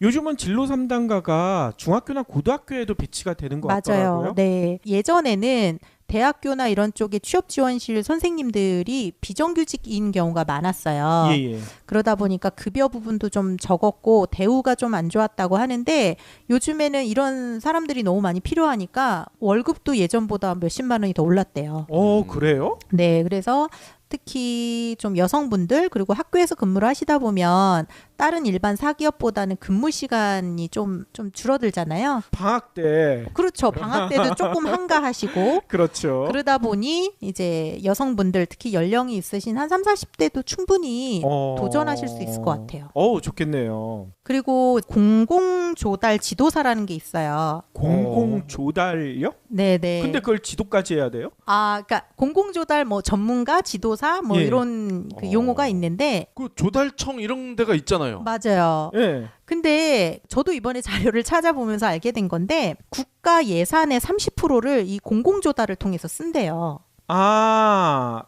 요즘은 진로 3단가가 중학교나 고등학교에도 배치가 되는 것 같더라고요. 네. 예전에는 대학교나 이런 쪽에 취업 지원실 선생님들이 비정규직인 경우가 많았어요. 예. 그러다 보니까 급여 부분도 좀 적었고 대우가 좀 안 좋았다고 하는데 요즘에는 이런 사람들이 너무 많이 필요하니까 월급도 예전보다 몇십만 원이 더 올랐대요. 그래요? 네, 그래서 특히 좀 여성분들 그리고 학교에서 근무를 하시다 보면 다른 일반 사기업보다는 근무 시간이 좀 줄어들잖아요. 방학 때. 그렇죠. 방학 때도 조금 한가하시고 그렇죠. 그러다 보니 이제 여성분들 특히 연령이 있으신 한 30, 40대도 충분히 도전하실 수 있을 것 같아요. 좋겠네요. 그리고 공공조달 지도사라는 게 있어요. 공공조달요? 네네. 근데 그걸 지도까지 해야 돼요? 그러니까 공공조달 뭐 전문가, 지도사 뭐 예. 이런 그 용어가 있는데 그 조달청 이런 데가 있잖아요. 맞아요. 예. 근데 저도 이번에 자료를 찾아보면서 알게 된 건데 국가 예산의 30%를 이 공공조달을 통해서 쓴대요.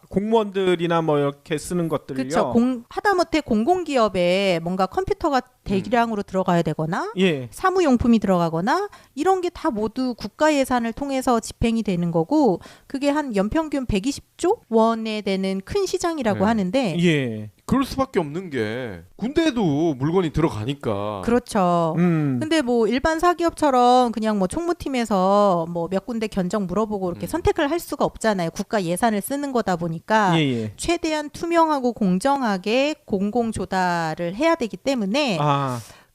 공무원들이나 뭐 이렇게 쓰는 것들요. 그렇죠. 하다못해 공공기업에 뭔가 컴퓨터가 대량으로 들어가야 되거나 예. 사무용품이 들어가거나 이런 게 다 모두 국가 예산을 통해서 집행이 되는 거고 그게 한 연평균 120조 원에 되는 큰 시장이라고 네. 하는데 예. 그럴 수밖에 없는 게 군대에도 물건이 들어가니까. 그렇죠. 근데 뭐 일반 사기업처럼 그냥 뭐 총무팀에서 뭐 몇 군데 견적 물어보고 이렇게 선택을 할 수가 없잖아요. 국가 예산을 쓰는 거다 보니까 예. 최대한 투명하고 공정하게 공공 조달을 해야 되기 때문에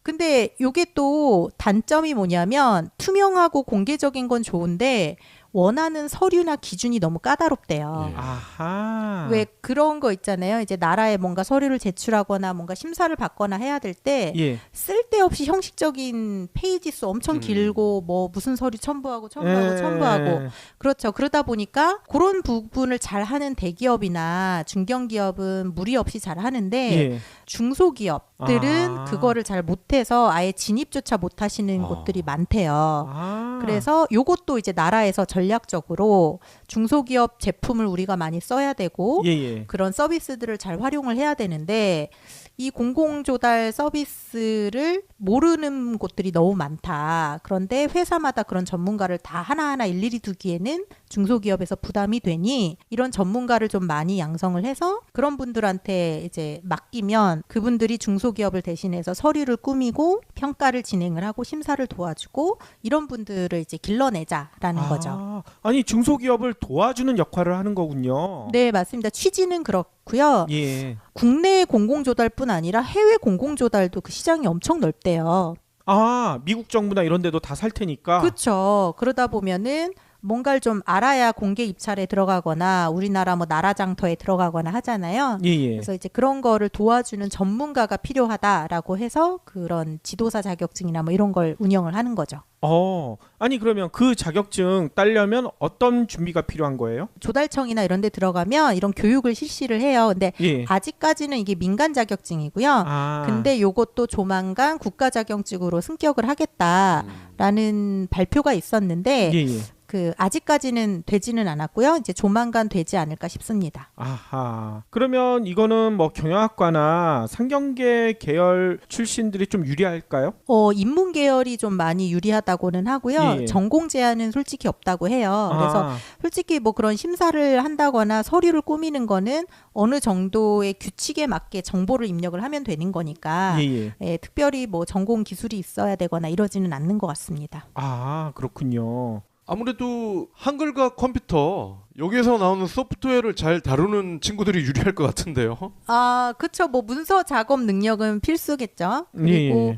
근데 요게 또 단점이 뭐냐면 투명하고 공개적인 건 좋은데 원하는 서류나 기준이 너무 까다롭대요. 아하. 왜 그런 거 있잖아요. 이제 나라에 뭔가 서류를 제출하거나 뭔가 심사를 받거나 해야 될 때 예. 쓸데없이 형식적인 페이지 수 엄청 길고 뭐 무슨 서류 첨부하고 그렇죠. 그러다 보니까 그런 부분을 잘 하는 대기업이나 중견기업은 무리 없이 잘 하는데 예. 중소기업들은 그거를 잘 못해서 아예 진입조차 못 하시는 곳들이 많대요. 그래서 요것도 이제 나라에서 전략적으로 중소기업 제품을 우리가 많이 써야 되고 그런 서비스들을 잘 활용을 해야 되는데 이 공공조달 서비스를 모르는 곳들이 너무 많다. 그런데 회사마다 그런 전문가를 다 하나하나 일일이 두기에는 중소기업에서 부담이 되니 이런 전문가를 좀 많이 양성을 해서 그런 분들한테 이제 맡기면 그분들이 중소기업을 대신해서 서류를 꾸미고 평가를 진행을 하고 심사를 도와주고 이런 분들을 이제 길러내자라는 거죠. 아니 중소기업을 도와주는 역할을 하는 거군요. 네, 맞습니다. 취지는 그렇고요. 예. 국내 공공조달뿐 아니라 해외 공공조달도 그 시장이 엄청 넓대요. 미국 정부나 이런 데도 다 살 테니까. 그렇죠. 그러다 보면은 뭔가를 좀 알아야 공개 입찰에 들어가거나 우리나라 뭐 나라장터에 들어가거나 하잖아요. 그래서 이제 그런 거를 도와주는 전문가가 필요하다라고 해서 그런 지도사 자격증이나 뭐 이런 걸 운영을 하는 거죠. 아니 그러면 그 자격증 따려면 어떤 준비가 필요한 거예요? 조달청이나 이런 데 들어가면 이런 교육을 실시를 해요. 근데 아직까지는 이게 민간 자격증이고요. 근데 요것도 조만간 국가 자격증으로 승격을 하겠다라는 발표가 있었는데 그 아직까지는 되지는 않았고요. 이제 조만간 되지 않을까 싶습니다. 그러면 이거는 뭐 경영학과나 상경계 계열 출신들이 좀 유리할까요? 인문 계열이 좀 많이 유리하다고는 하고요. 전공 제한은 솔직히 없다고 해요. 그래서 솔직히 뭐 그런 심사를 한다거나 서류를 꾸미는 거는 어느 정도의 규칙에 맞게 정보를 입력을 하면 되는 거니까 특별히 뭐 전공 기술이 있어야 되거나 이러지는 않는 것 같습니다. 그렇군요. 아무래도 한글과 컴퓨터 여기에서 나오는 소프트웨어를 잘 다루는 친구들이 유리할 것 같은데요. 그렇죠. 뭐 문서 작업 능력은 필수겠죠. 그리고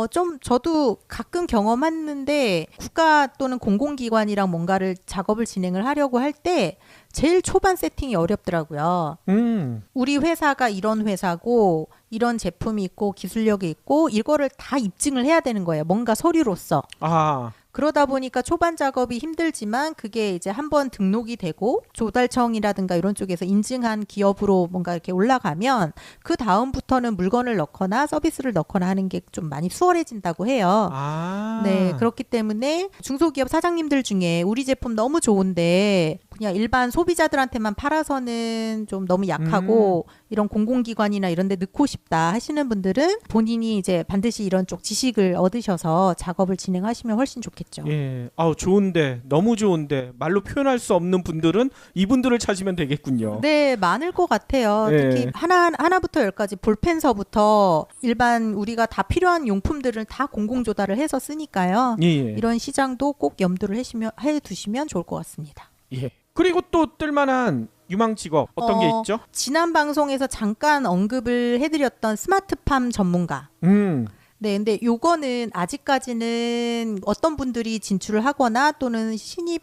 좀 저도 가끔 경험했는데 국가 또는 공공기관이랑 뭔가를 작업을 진행을 하려고 할 때 제일 초반 세팅이 어렵더라고요. 우리 회사가 이런 회사고 이런 제품이 있고 기술력이 있고 이거를 다 입증을 해야 되는 거예요. 뭔가 서류로서. 그러다 보니까 초반 작업이 힘들지만 그게 이제 한번 등록이 되고 조달청이라든가 이런 쪽에서 인증한 기업으로 뭔가 이렇게 올라가면 그 다음부터는 물건을 넣거나 서비스를 넣거나 하는 게 좀 많이 수월해진다고 해요. 네, 그렇기 때문에 중소기업 사장님들 중에 우리 제품 너무 좋은데 그냥 일반 소비자들한테만 팔아서는 좀 너무 약하고 이런 공공기관이나 이런 데 넣고 싶다 하시는 분들은 본인이 이제 반드시 이런 쪽 지식을 얻으셔서 작업을 진행하시면 훨씬 좋겠죠. 예. 아우 좋은데 너무 좋은데 말로 표현할 수 없는 분들은 이분들을 찾으면 되겠군요. 네, 많을 것 같아요. 예. 특히 하나부터 열까지 볼펜서부터 일반 우리가 다 필요한 용품들을 다 공공 조달을 해서 쓰니까요. 예. 예. 이런 시장도 꼭 염두를 해두시면 좋을 것 같습니다. 예. 그리고 또 뜰만한 유망 직업 어떤 게 있죠? 지난 방송에서 잠깐 언급을 해드렸던 스마트팜 전문가. 네, 근데 요거는 아직까지는 어떤 분들이 진출을 하거나 또는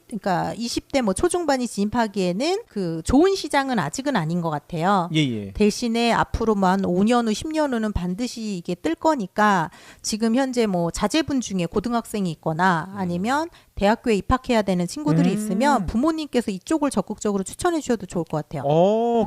그러니까 20대 뭐 초중반이 진입하기에는 그 좋은 시장은 아직은 아닌 것 같아요. 예. 대신에 앞으로 뭐 한 5년 후, 10년 후는 반드시 이게 뜰 거니까 지금 현재 뭐 자제분 중에 고등학생이 있거나 아니면 대학교에 입학해야 되는 친구들이 있으면 부모님께서 이쪽을 적극적으로 추천해 주셔도 좋을 것 같아요.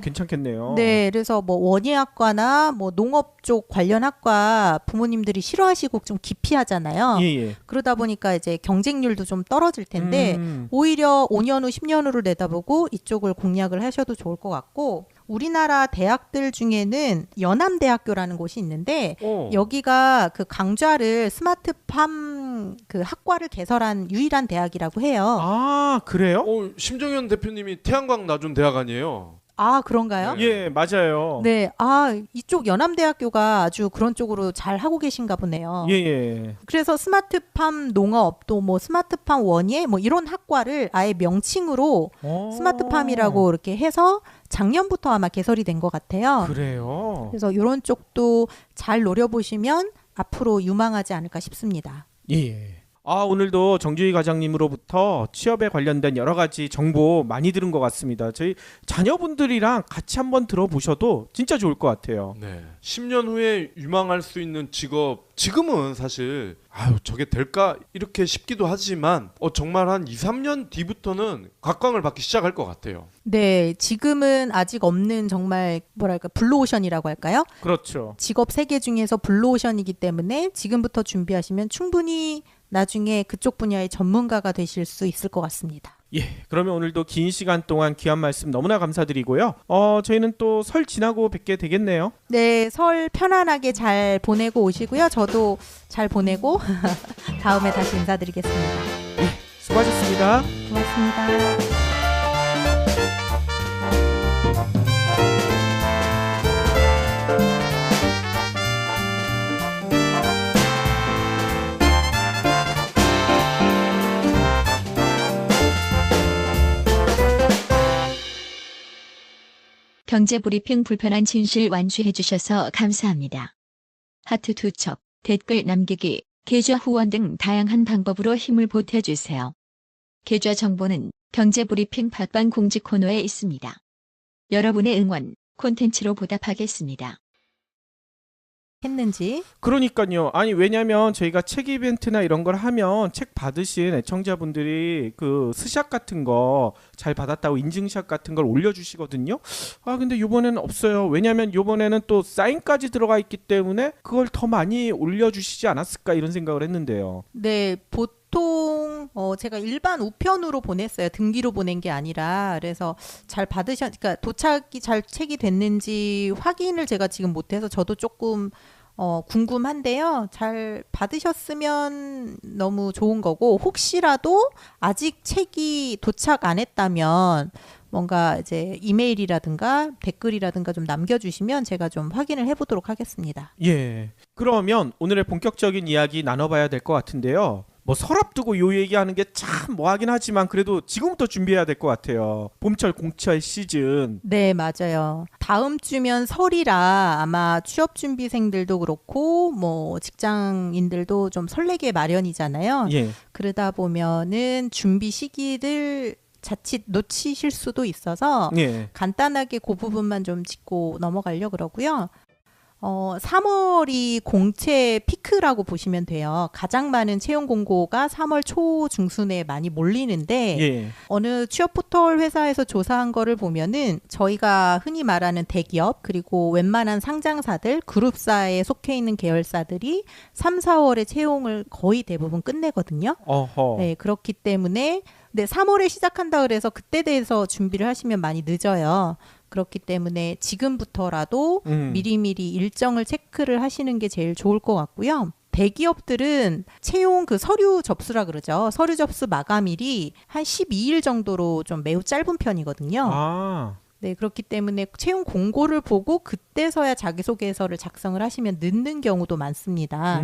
괜찮겠네요. 네, 그래서 뭐 원예학과나 뭐 농업 쪽 관련 학과 부모님들이 싫어하시고 좀 기피하잖아요. 예. 그러다 보니까 이제 경쟁률도 좀 떨어질 텐데 오히려 5년 후, 10년 후를 내다보고 이쪽을 공략을 하셔도 좋을 것 같고 우리나라 대학들 중에는 연암대학교라는 곳이 있는데 여기가 그 강좌를 스마트팜 그 학과를 개설한 유일한 대학이라고 해요. 아, 그래요? 심정현 대표님이 태양광 놔준 대학 아니에요? 아, 그런가요? 예, 맞아요. 네, 이쪽 연암대학교가 아주 그런 쪽으로 잘 하고 계신가 보네요. 예. 그래서 스마트팜 농업 또 뭐 스마트팜 원예 뭐 이런 학과를 아예 명칭으로 스마트팜이라고 이렇게 해서 작년부터 아마 개설이 된 것 같아요. 그래요? 그래서 이런 쪽도 잘 노려보시면 앞으로 유망하지 않을까 싶습니다. 예. 오늘도 정주희 과장님으로부터 취업에 관련된 여러 가지 정보 많이 들은 것 같습니다. 저희 자녀분들이랑 같이 한번 들어보셔도 진짜 좋을 것 같아요. 네. 10년 후에 유망할 수 있는 직업 지금은 사실 저게 될까 이렇게 싶기도 하지만 정말 한 2, 3년 뒤부터는 각광을 받기 시작할 것 같아요. 네, 지금은 아직 없는 정말 뭐랄까 블루오션이라고 할까요? 그렇죠. 직업 세계 중에서 블루오션이기 때문에 지금부터 준비하시면 충분히 나중에 그쪽 분야의 전문가가 되실 수 있을 것 같습니다. 예, 그러면 오늘도 긴 시간 동안 귀한 말씀 너무나 감사드리고요. 저희는 또 설 지나고 뵙게 되겠네요. 네, 설 편안하게 잘 보내고 오시고요. 저도 잘 보내고 다음에 다시 인사드리겠습니다. 수고하셨습니다. 고맙습니다. 경제브리핑 불편한 진실 완수해 주셔서 감사합니다. 하트 2척, 댓글 남기기, 계좌 후원 등 다양한 방법으로 힘을 보태주세요. 계좌 정보는 경제브리핑 팟빵 공지 코너에 있습니다. 여러분의 응원, 콘텐츠로 보답하겠습니다. 했는지. 그러니까요. 왜냐면 저희가 책 이벤트나 이런 걸 하면 책 받으신 애청자분들이 그 스샷 같은 거 잘 받았다고 인증샷 같은 걸 올려주시거든요. 근데 이번에는 없어요. 왜냐면 이번에는 또 사인까지 들어가 있기 때문에 그걸 더 많이 올려주시지 않았을까 이런 생각을 했는데요. 네, 보통 제가 일반 우편으로 보냈어요. 등기로 보낸 게 아니라. 그래서 그러니까 도착이 잘 책이 됐는지 확인을 제가 지금 못해서 저도 조금 궁금한데요. 잘 받으셨으면 너무 좋은 거고 혹시라도 아직 책이 도착 안 했다면 뭔가 이제 이메일이라든가 댓글이라든가 좀 남겨주시면 제가 좀 확인을 해보도록 하겠습니다. 예. 그러면 오늘의 본격적인 이야기 나눠봐야 될 것 같은데요. 뭐 설 앞두고 요 얘기하는 게 참 뭐하긴 하지만 그래도 지금부터 준비해야 될 것 같아요. 봄철 공철 시즌. 네, 맞아요. 다음 주면 설이라 아마 취업준비생들도 그렇고 뭐 직장인들도 좀 설레게 마련이잖아요. 예. 그러다 보면은 준비 시기를 자칫 놓치실 수도 있어서 예. 간단하게 그 부분만 좀 짚고 넘어가려고 그러고요. 3월이 공채 피크라고 보시면 돼요. 가장 많은 채용 공고가 3월 초 중순에 많이 몰리는데 예. 어느 취업 포털 회사에서 조사한 거를 보면은 저희가 흔히 말하는 대기업 그리고 웬만한 상장사들 그룹사에 속해 있는 계열사들이 3, 4월에 채용을 거의 대부분 끝내거든요. 어허. 네, 그렇기 때문에 네, 3월에 시작한다 그래서 그때 대해서 준비를 하시면 많이 늦어요. 그렇기 때문에 지금부터라도 미리미리 일정을 체크를 하시는 게 제일 좋을 것 같고요. 대기업들은 채용 그 서류 접수라 그러죠. 서류 접수 마감일이 한 12일 정도로 좀 매우 짧은 편이거든요. 아, 네, 그렇기 때문에 채용 공고를 보고 그때서야 자기소개서를 작성을 하시면 늦는 경우도 많습니다.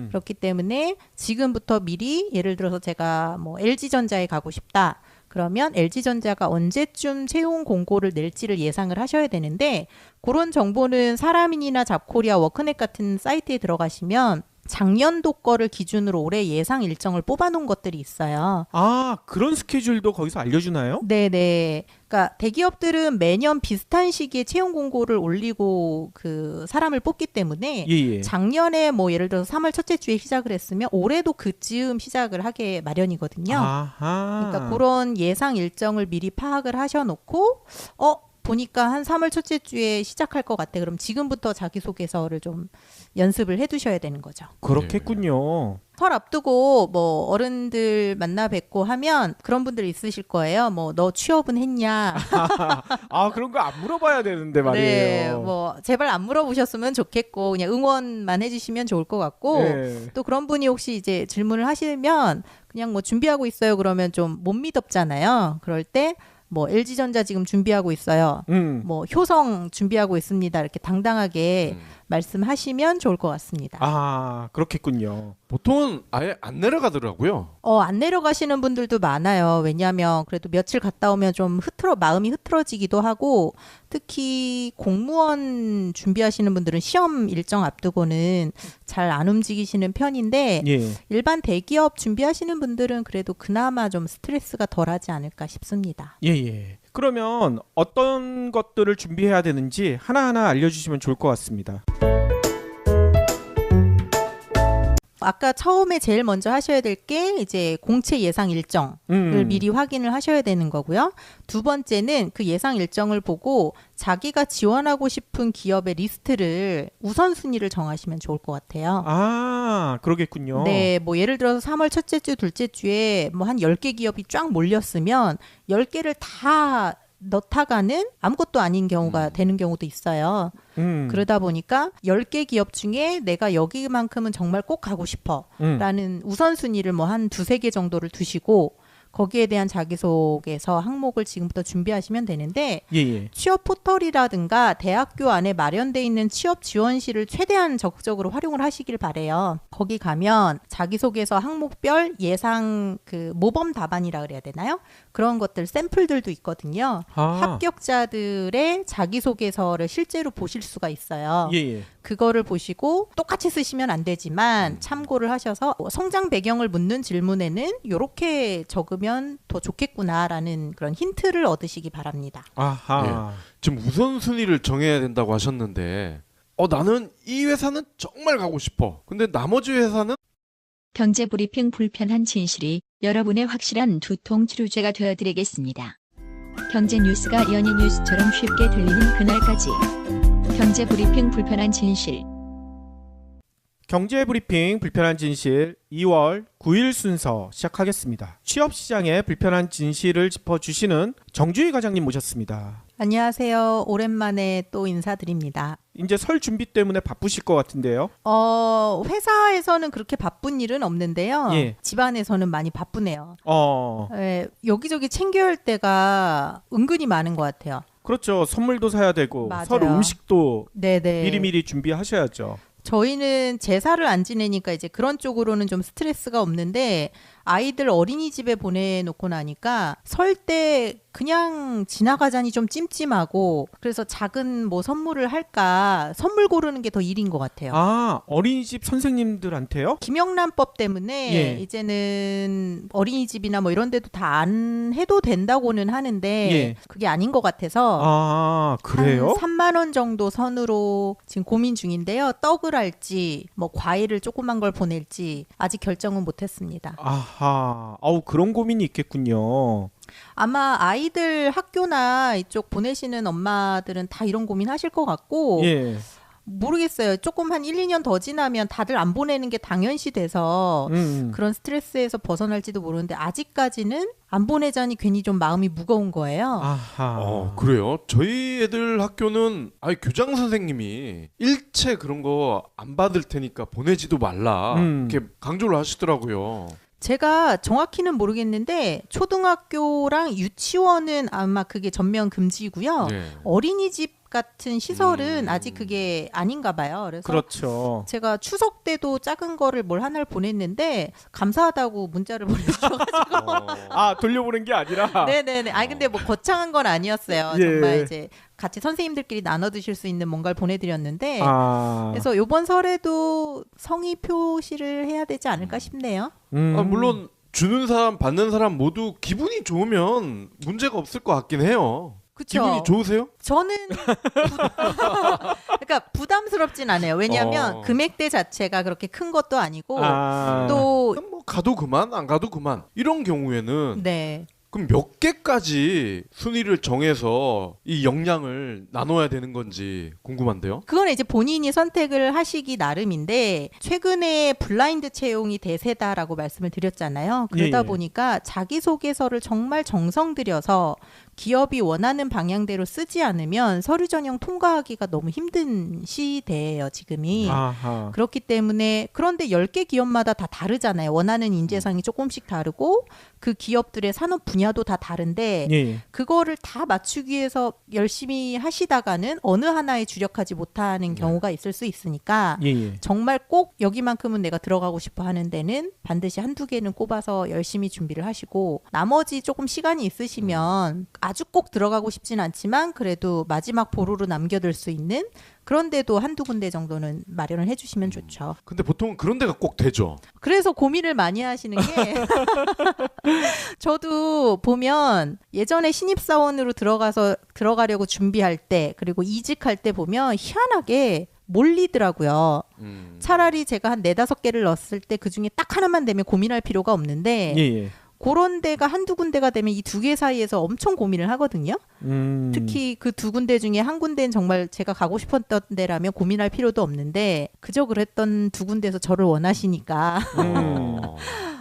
그렇기 때문에 지금부터 미리 예를 들어서 제가 뭐 LG전자에 가고 싶다. 그러면 LG전자가 언제쯤 채용 공고를 낼지를 예상을 하셔야 되는데 그런 정보는 사람인이나 잡코리아 워크넷 같은 사이트에 들어가시면 작년도 거를 기준으로 올해 예상 일정을 뽑아놓은 것들이 있어요. 아, 그런 스케줄도 거기서 알려주나요? 네네. 그러니까 대기업들은 매년 비슷한 시기에 채용 공고를 올리고 그 사람을 뽑기 때문에 예. 작년에 뭐 예를 들어서 3월 첫째 주에 시작을 했으면 올해도 그즈음 시작을 하게 마련이거든요. 아하. 그러니까 그런 예상 일정을 미리 파악을 하셔놓고 보니까 한 3월 첫째 주에 시작할 것 같아. 그럼 지금부터 자기소개서를 좀 연습을 해두셔야 되는 거죠. 그렇겠군요. 설 앞두고 뭐 어른들 만나 뵙고 하면 그런 분들 있으실 거예요. 뭐 너 취업은 했냐? 아, 그런 거 안 물어봐야 되는데 네, 말이에요. 뭐 제발 안 물어보셨으면 좋겠고 그냥 응원만 해주시면 좋을 것 같고 네. 또 그런 분이 혹시 이제 질문을 하시면 그냥 뭐 준비하고 있어요. 그러면 좀 못 믿었잖아요. 그럴 때 뭐 LG전자 지금 준비하고 있어요. 뭐 효성 준비하고 있습니다. 이렇게 당당하게 말씀하시면 좋을 것 같습니다. 아, 그렇겠군요. 보통은 아예 안 내려가더라고요. 안 내려가시는 분들도 많아요. 왜냐하면 그래도 며칠 갔다 오면 좀 마음이 흐트러지기도 하고 특히 공무원 준비하시는 분들은 시험 일정 앞두고는 잘 안 움직이시는 편인데 예. 일반 대기업 준비하시는 분들은 그래도 그나마 좀 스트레스가 덜하지 않을까 싶습니다. 예. 그러면 어떤 것들을 준비해야 되는지 하나하나 알려주시면 좋을 것 같습니다. 아까 처음에 제일 먼저 하셔야 될 게 이제 공채 예상 일정을 미리 확인을 하셔야 되는 거고요. 두 번째는 그 예상 일정을 보고 자기가 지원하고 싶은 기업의 리스트를 우선순위를 정하시면 좋을 것 같아요. 아, 그러겠군요. 네, 뭐 예를 들어서 3월 첫째 주, 둘째 주에 뭐 한 10개 기업이 쫙 몰렸으면 10개를 다 넣다가는 아무것도 아닌 경우가 되는 경우도 있어요. 그러다 보니까 10개 기업 중에 내가 여기만큼은 정말 꼭 가고 싶어 라는 우선순위를 뭐 한 두세 개 정도를 두시고 거기에 대한 자기소개서 항목을 지금부터 준비하시면 되는데 예. 취업 포털이라든가 대학교 안에 마련돼 있는 취업 지원실을 최대한 적극적으로 활용을 하시길 바래요. 거기 가면 자기소개서 항목별 예상 그 모범 답안이라 그래야 되나요? 그런 것들 샘플들도 있거든요. 합격자들의 자기소개서를 실제로 보실 수가 있어요. 예. 그거를 보시고 똑같이 쓰시면 안 되지만 참고를 하셔서 성장 배경을 묻는 질문에는 이렇게 적으면 더 좋겠구나라는 그런 힌트를 얻으시기 바랍니다. 아하. 지금 우선순위를 정해야 된다고 하셨는데 나는 이 회사는 정말 가고 싶어. 근데 나머지 회사는 경제 브리핑 불편한 진실이 여러분의 확실한 두통 치료제가 되어드리겠습니다. 경제 뉴스가 연예 뉴스처럼 쉽게 들리는 그날까지. 경제 브리핑 불편한 진실. 경제 브리핑 불편한 진실 2월 9일 순서 시작하겠습니다. 취업 시장의 불편한 진실을 짚어주시는 정주희 과장님 모셨습니다. 안녕하세요. 오랜만에 또 인사드립니다. 이제 설 준비 때문에 바쁘실 것 같은데요. 회사에서는 그렇게 바쁜 일은 없는데요. 예. 집안에서는 많이 바쁘네요. 여기저기 챙겨야 할 때가 은근히 많은 것 같아요. 그렇죠. 선물도 사야 되고 맞아요. 설 음식도 네네. 미리미리 준비하셔야죠. 저희는 제사를 안 지내니까 이제 그런 쪽으로는 좀 스트레스가 없는데 아이들 어린이집에 보내놓고 나니까 설 때 그냥 지나가자니 좀 찜찜하고 그래서 작은 뭐 선물을 할까 선물 고르는 게 더 일인 것 같아요. 아, 어린이집 선생님들한테요? 김영란법 때문에 예. 이제는 어린이집이나 뭐 이런 데도 다 안 해도 된다고는 하는데 예. 그게 아닌 것 같아서 아, 그래요? 한 3만 원 정도 선으로 지금 고민 중인데요. 떡을 할지 뭐 과일을 조그만 걸 보낼지 아직 결정은 못했습니다. 아하, 그런 고민이 있겠군요. 아마 아이들 학교나 이쪽 보내시는 엄마들은 다 이런 고민 하실 것 같고 예. 모르겠어요. 조금 한 1, 2년 더 지나면 다들 안 보내는 게 당연시 돼서 그런 스트레스에서 벗어날지도 모르는데 아직까지는 안 보내자니 괜히 좀 마음이 무거운 거예요. 아하. 그래요? 저희 애들 학교는 아예 교장 선생님이 일체 그런 거 안 받을 테니까 보내지도 말라 이렇게 강조를 하시더라고요. 제가 정확히는 모르겠는데 초등학교랑 유치원은 아마 그게 전면 금지고요. 네. 어린이집 같은 시설은 아직 그게 아닌가 봐요. 그래서 그렇죠. 제가 추석 때도 작은 거를 뭘 하나를 보냈는데 감사하다고 문자를 보내주셔가지고 아, 돌려보낸 게 아니라. 네네네. 아니 근데 뭐 거창한 건 아니었어요. 예. 정말 이제 같이 선생님들끼리 나눠 드실 수 있는 뭔가를 보내드렸는데 아. 그래서 이번 설에도 성의 표시를 해야 되지 않을까 싶네요. 물론 주는 사람 받는 사람 모두 기분이 좋으면 문제가 없을 것 같긴 해요. 그쵸? 기분이 좋으세요? 저는 그러니까 부담스럽진 않아요. 왜냐하면 금액대 자체가 그렇게 큰 것도 아니고 또 뭐 가도 그만 안 가도 그만 이런 경우에는 네. 그럼 몇 개까지 순위를 정해서 이 역량을 나눠야 되는 건지 궁금한데요. 그건 이제 본인이 선택을 하시기 나름인데 최근에 블라인드 채용이 대세다라고 말씀을 드렸잖아요. 그러다 예. 보니까 자기소개서를 정말 정성 들여서 기업이 원하는 방향대로 쓰지 않으면 서류 전형 통과하기가 너무 힘든 시대예요, 지금이. 아하. 그렇기 때문에 그런데 10개 기업마다 다 다르잖아요. 원하는 인재상이 조금씩 다르고 그 기업들의 산업 분야도 다 다른데 예. 그거를 다 맞추기 위해서 열심히 하시다가는 어느 하나에 주력하지 못하는 경우가 있을 수 있으니까 예. 정말 꼭 여기만큼은 내가 들어가고 싶어 하는 데는 반드시 한두 개는 꼽아서 열심히 준비를 하시고 나머지 조금 시간이 있으시면 아주 꼭 들어가고 싶진 않지만 그래도 마지막 보루로 남겨둘 수 있는 그런데도 한두 군데 정도는 마련을 해주시면 좋죠. 근데 보통 그런 데가 꼭 되죠. 그래서 고민을 많이 하시는 게 저도 보면 예전에 신입사원으로 들어가려고 준비할 때 그리고 이직할 때 보면 희한하게 몰리더라고요. 차라리 제가 한 4-5개를 넣었을 때 그중에 딱 하나만 되면 고민할 필요가 없는데 예. 그런 데가 한두 군데가 되면 이 2개 사이에서 엄청 고민을 하거든요. 특히 그 2군데 중에 한 군데는 정말 제가 가고 싶었던 데라면 고민할 필요도 없는데 그저 그랬던 2군데에서 저를 원하시니까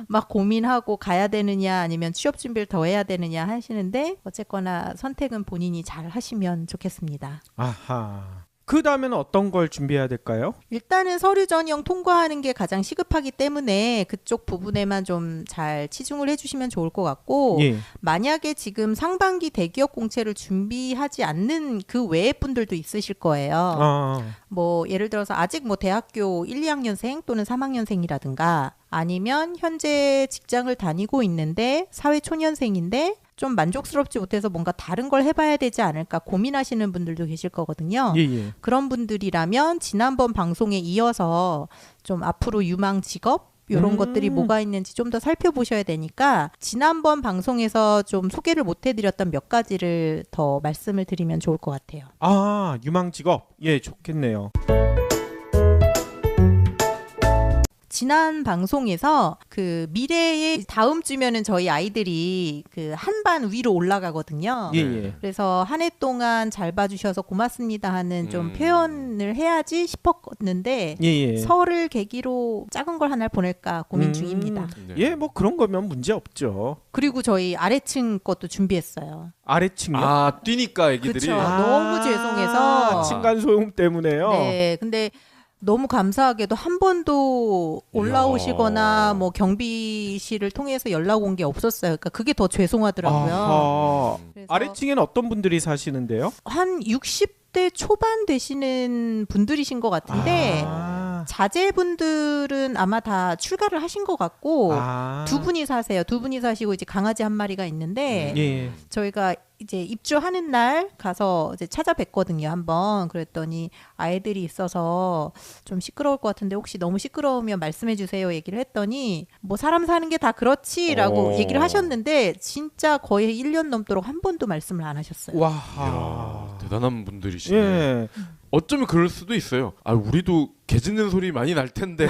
막 고민하고 가야 되느냐 아니면 취업 준비를 더 해야 되느냐 하시는데 어쨌거나 선택은 본인이 잘 하시면 좋겠습니다. 아하. 그 다음에는 어떤 걸 준비해야 될까요? 일단은 서류 전형 통과하는 게 가장 시급하기 때문에 그쪽 부분에만 좀 잘 치중을 해주시면 좋을 것 같고 예. 만약에 지금 상반기 대기업 공채를 준비하지 않는 그 외의 분들도 있으실 거예요. 뭐 예를 들어서 아직 뭐 대학교 1, 2학년생 또는 3학년생이라든가 아니면 현재 직장을 다니고 있는데 사회초년생인데 좀 만족스럽지 못해서 뭔가 다른 걸 해봐야 되지 않을까 고민하시는 분들도 계실 거거든요. 예. 그런 분들이라면 지난번 방송에 이어서 좀 앞으로 유망 직업 이런 것들이 뭐가 있는지 좀 더 살펴보셔야 되니까 지난번 방송에서 좀 소개를 못 해드렸던 몇 가지를 더 말씀을 드리면 좋을 것 같아요. 아, 유망 직업. 예, 좋겠네요. 지난 방송에서 그 미래의 다음 주면은 저희 아이들이 그 한 반 위로 올라가거든요. 예. 그래서 한 해 동안 잘 봐주셔서 고맙습니다 하는 좀 표현을 해야지 싶었는데 예. 설을 계기로 작은 걸 하나 보낼까 고민 중입니다. 예, 뭐 그런 거면 문제 없죠. 그리고 저희 아래층 것도 준비했어요. 아래층요? 뛰니까 애기들이. 그쵸. 너무 죄송해서. 층간 소음 때문에요. 네, 근데 너무 감사하게도 한 번도 올라오시거나 뭐 경비실을 통해서 연락 온 게 없었어요. 그러니까 그게 더 죄송하더라고요. 아하. 그래서 아래층에는 어떤 분들이 사시는데요? 한 60대 초반 되시는 분들이신 것 같은데 자제분들은 아마 다 출가를 하신 것 같고 두 분이 사세요. 두 분이 사시고 이제 강아지 한 마리가 있는데 예. 저희가 이제 입주하는 날 가서 이제 찾아뵀거든요. 한번 그랬더니 아이들이 있어서 좀 시끄러울 것 같은데 혹시 너무 시끄러우면 말씀해 주세요 얘기를 했더니 뭐 사람 사는 게 다 그렇지라고 얘기를 하셨는데 진짜 거의 1년 넘도록 한 번도 말씀을 안 하셨어요. 와. 대단한 분들이시네. 예. 어쩌면 그럴 수도 있어요. 우리도 개 짖는 소리 많이 날 텐데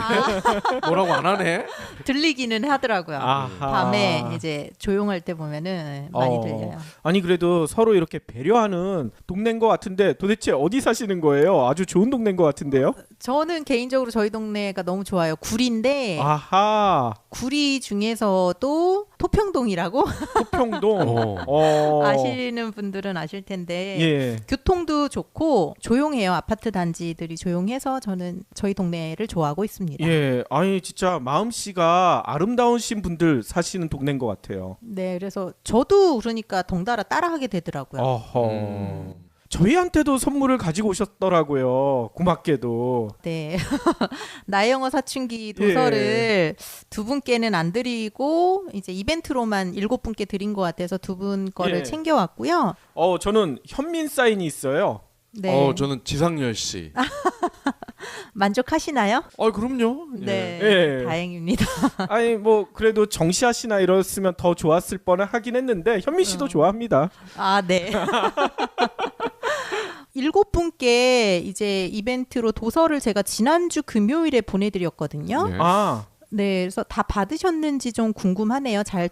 뭐라고 안 하네. 들리기는 하더라고요. 아하. 밤에 이제 조용할 때 보면은 많이 어. 들려요. 아니 그래도 서로 이렇게 배려하는 동네인 것 같은데 도대체 어디 사시는 거예요? 아주 좋은 동네인 것 같은데요? 저는 개인적으로 저희 동네가 너무 좋아요. 구리인데 아하. 구리 중에서도 토평동이라고 토평동. 어. 아시는 분들은 아실 텐데 예. 교통도 좋고 조용해요. 아파트 단지들이 조용해서 저는 저희 동네를 좋아하고 있습니다. 예. 아니 진짜 마음씨가 아름다우신 분들 사시는 동네인 것 같아요. 네, 그래서 저도 그러니까 덩달아 따라하게 되더라고요. 어허. 저희한테도 선물을 가지고 오셨더라고요. 고맙게도. 네. 나의 영어 사춘기 도서를 두 분께는 안 드리고 이제 이벤트로만 7분께 드린 것 같아서 두 분 거를 예. 챙겨왔고요. 저는 현민 사인이 있어요. 네. 저는 지상렬 씨. 만족하시나요? 그럼요. 네. 예. 다행입니다. 아니 뭐 그래도 정시아 씨나 이랬으면 더 좋았을 뻔을 하긴 했는데 현민 씨도 좋아합니다. 아, 네. 7분께 이제 이벤트로 도서를 제가 지난주 금요일에 보내드렸거든요. 네. 아, 네, 그래서 다 받으셨는지 좀 궁금하네요. 잘